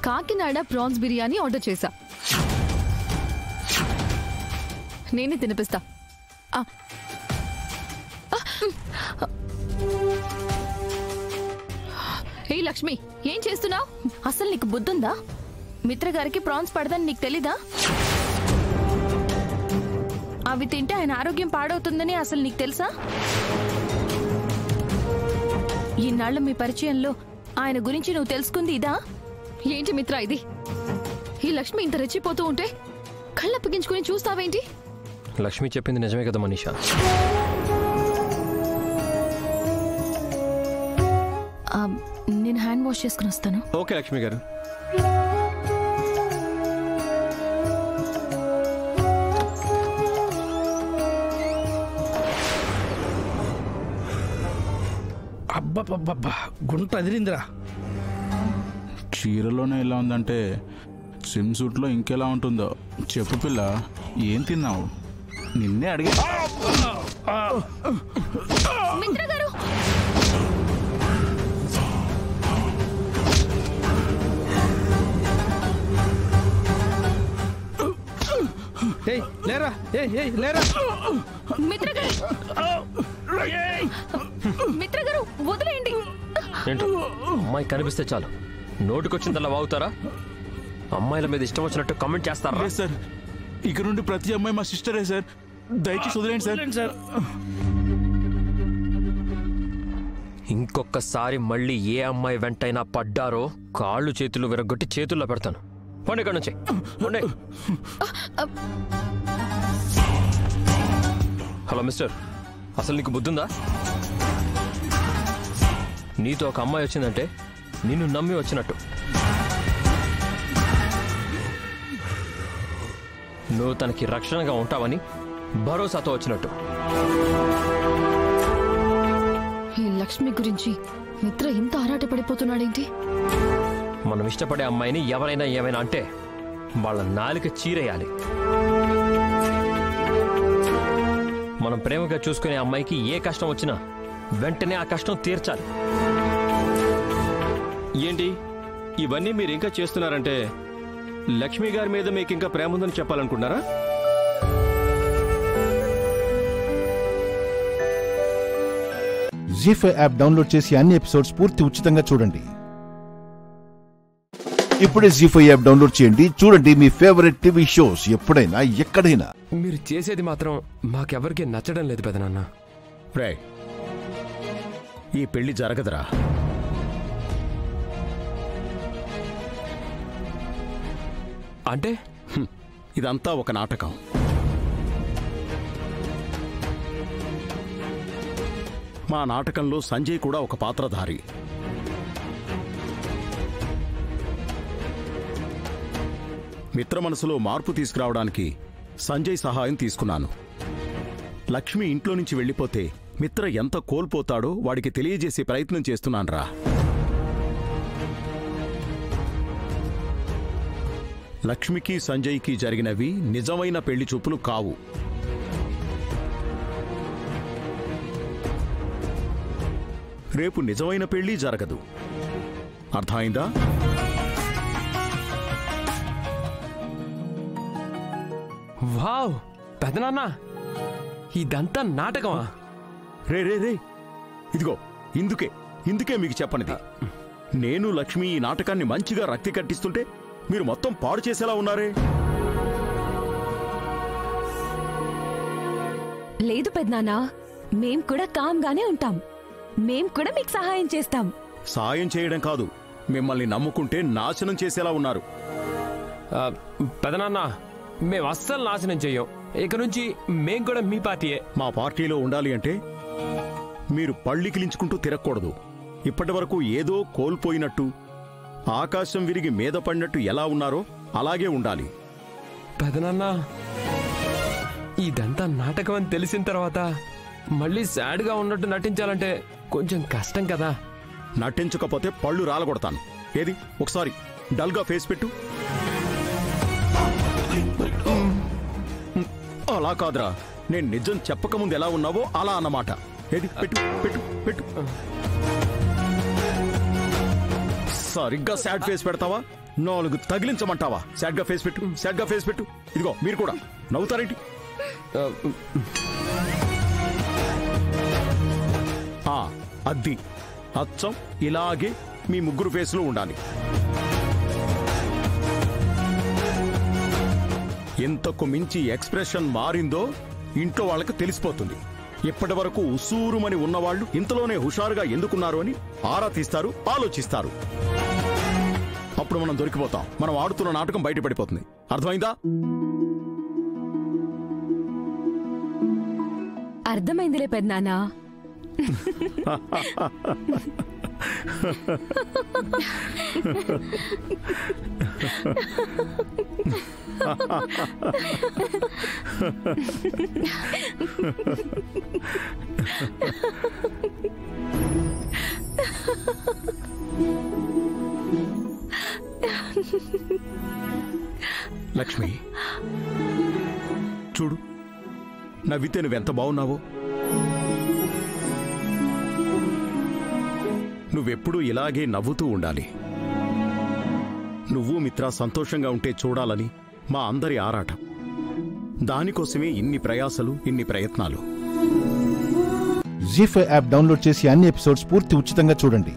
కాకినాడ ప్రాన్స్ బిర్యానీ ఆర్డర్ చేశా. నేనే తినిపిస్తా. ఏ లక్ష్మి, ఏం చేస్తున్నావు? అసలు నీకు బుద్ధుందా? మిత్రగారికి ప్రాన్స్ పడదని నీకు తెలీదా? అవి తింటే ఆయన ఆరోగ్యం పాడవుతుందని అసలు నీకు తెలుసా? ఈనాళ్ళు మీ పరిచయంలో ఆయన గురించి నువ్వు తెలుసుకుంది ఇదా? ఏంటి మిత్ర ఇది? ఈ లక్ష్మి ఇంత రెచ్చిపోతూ ఉంటే కళ్ళప్పగించుకుని చూస్తావేంటి? లక్ష్మి చెప్పింది నిజమే కదా మనీషా. నేను హ్యాండ్ వాష్ చేసుకుని వస్తాను. ఓకే లక్ష్మి గారు. అబ్బబ్బబ్బబ్బా, గుంట అదిరిందిరా. చీరలోనే ఎలా ఉందంటే స్విమ్ సూట్లో ఇంకెలా ఉంటుందో చెప్పు పిల్ల. ఏం తిన్నావు? నిన్నే అడిగి. లేరా, లేరా. మిత్రగారు వదిలేయండి. ఏంటో అమ్మాయి కనిపిస్తే చాలు నోటికొచ్చిందల్లా వాగుతారా? అమ్మాయిల మీద ఇష్టం వచ్చినట్టు కామెంట్ చేస్తారా? సార్, ఇక నుండి ప్రతి అమ్మాయి మా సిస్టరే సార్. దయచేసి వదిలేండి సార్. ఇంకొకసారి మళ్ళీ ఏ అమ్మాయి వెంటైనా పడ్డారో కాళ్ళు చేతులు విరగొట్టి చేతుల్లో పెడతాను. పోండి ఇక్కడ నుంచి. హలో మిస్టర్, అసలు నీకు బుద్ధుందా? నీతో ఒక అమ్మాయి వచ్చిందంటే నిన్ను నమ్మి వచ్చినట్టు. నువ్వు తనకి రక్షణగా ఉంటావని భరోసాతో వచ్చినట్టు. ఈ లక్ష్మి గురించి మిత్ర ఇంత ఆరాటపడిపోతున్నాడేంటి? మనం ఇష్టపడే అమ్మాయిని ఎవరైనా ఏమైనా అంటే వాళ్ళ నాలుక చీరేయాలి. మనం ప్రేమగా చూసుకునే అమ్మాయికి ఏ కష్టం వచ్చినా వెంటనే ఆ కష్టం తీర్చాలి. ఏంటి ఇవన్నీ మీరు ఇంకా చేస్తున్నారంటే లక్ష్మి గారి మీద మీకు ఇంకా ప్రేమ ఉందని చెప్పాలనుకుంటున్నారా? జీ5 యాప్ డౌన్లోడ్ చేసి అన్ని ఎపిసోడ్స్ పూర్తి ఉచితంగా చూడండి. ఇప్పుడే జీ5 యాప్ డౌన్లోడ్ చేయండి. చూడండి మీ ఫేవరెట్ టీవీ షోస్ ఎప్పుడైనా ఎక్కడైనా. మీరు చేసేది మాత్రం మాకెవరికి నచ్చడం లేదు పెదనాన్న. రే, ఈ పెళ్లి జరగదురా. అంటే ఇదంతా ఒక నాటకం. మా నాటకంలో సంజయ్ కూడా ఒక పాత్రధారి. మిత్ర మనసులో మార్పు తీసుకురావడానికి సంజయ్ సహాయం తీసుకున్నాను. లక్ష్మి ఇంట్లో నుంచి వెళ్ళిపోతే మిత్ర ఎంత కోల్పోతాడో వాడికి తెలియజేసే ప్రయత్నం చేస్తున్నాన్రా. లక్ష్మికి సంజయ్కి జరిగినవి నిజమైన పెళ్లి చూపులు కావు. రేపు నిజమైన పెళ్లి జరగదు. అర్థమైందా? వావ్ పెదనాన్న, ఇదంతా నాటకమా? రే రే రే, ఇదిగో ఇందుకే మీకు చెప్పనిది. నేను లక్ష్మి ఈ నాటకాన్ని మంచిగా రక్తి కట్టిస్తుంటే మీరు మొత్తం పాడు చేసేలా ఉన్నారే. లేదు పెదనాన్న, మేం కూడా కామ్గానే ఉంటాం. మేం కూడా మీకు సహాయం చేస్తాం. సాయం చేయడం కాదు, మిమ్మల్ని నమ్ముకుంటే నాశనం చేసేలా ఉన్నారు. పెదనాన్న, మేము అస్సలు నాశనం చెయ్యం. ఇక నుంచి మేం కూడా మీ పార్టీయే. మా పార్టీలో ఉండాలి అంటే మీరు పళ్ళికిలించుకుంటూ తిరగకూడదు. ఇప్పటి వరకు ఏదో కోల్పోయినట్టు, ఆకాశం విరిగి మీద పడినట్టు ఎలా ఉన్నారో అలాగే ఉండాలి. పెదనాన్న, ఇదంతా నాటకం అని తెలిసిన తర్వాత మళ్ళీ సాడ్గా ఉన్నట్టు నటించాలంటే కొంచెం కష్టం కదా. నటించకపోతే పళ్ళు రాలగొడతాను. ఏది ఒకసారి డల్గా ఫేస్ పెట్టు. అలా కాదురా, నేను నిజం చెప్పకముందు ఎలా ఉన్నావో అలా అన్నమాట. ఏది పెట్టు పెట్టు పెట్టు. సరిగ్గా సాడ్ ఫేస్ పెడతావా? 4 తగిలించమంటావా? సాడ్గా ఫేస్ పెట్టు, సాడ్గా ఫేస్ పెట్టు. ఇదిగో మీరు కూడా నవ్వుతారేంటి? అద్ది అచ్చం ఇలాగే మీ ముగ్గురు ఫేస్లో ఉండాలి. ఎంతకు మించి ఎక్స్ప్రెషన్ మారిందో ఇంట్లో వాళ్ళకి తెలిసిపోతుంది. ఇప్పటి వరకు ఉసూరుమని ఉన్నవాళ్లు ఇంతలోనే హుషారుగా ఎందుకున్నారు అని ఆరా తీస్తారు, ఆలోచిస్తారు. అప్పుడు మనం దొరికిపోతాం. మనం ఆడుతున్న నాటకం బయటపడిపోతుంది. అర్థమైందా? అర్థమైందిలే పెదనాన్న. లక్ష్మి, చూడు, నవ్వితే నువ్వెంత బాగున్నావో. నువ్వెప్పుడూ ఇలాగే నవ్వుతూ ఉండాలి. నువ్వు మిత్ర సంతోషంగా ఉంటే చూడాలని మా అందరి ఆరాటం. దానికోసమే ఇన్ని ప్రయాసలు, ఇన్ని ప్రయత్నాలు. జీ5 యాప్ డౌన్లోడ్ చేసి అన్ని ఎపిసోడ్స్ పూర్తి ఉచితంగా చూడండి.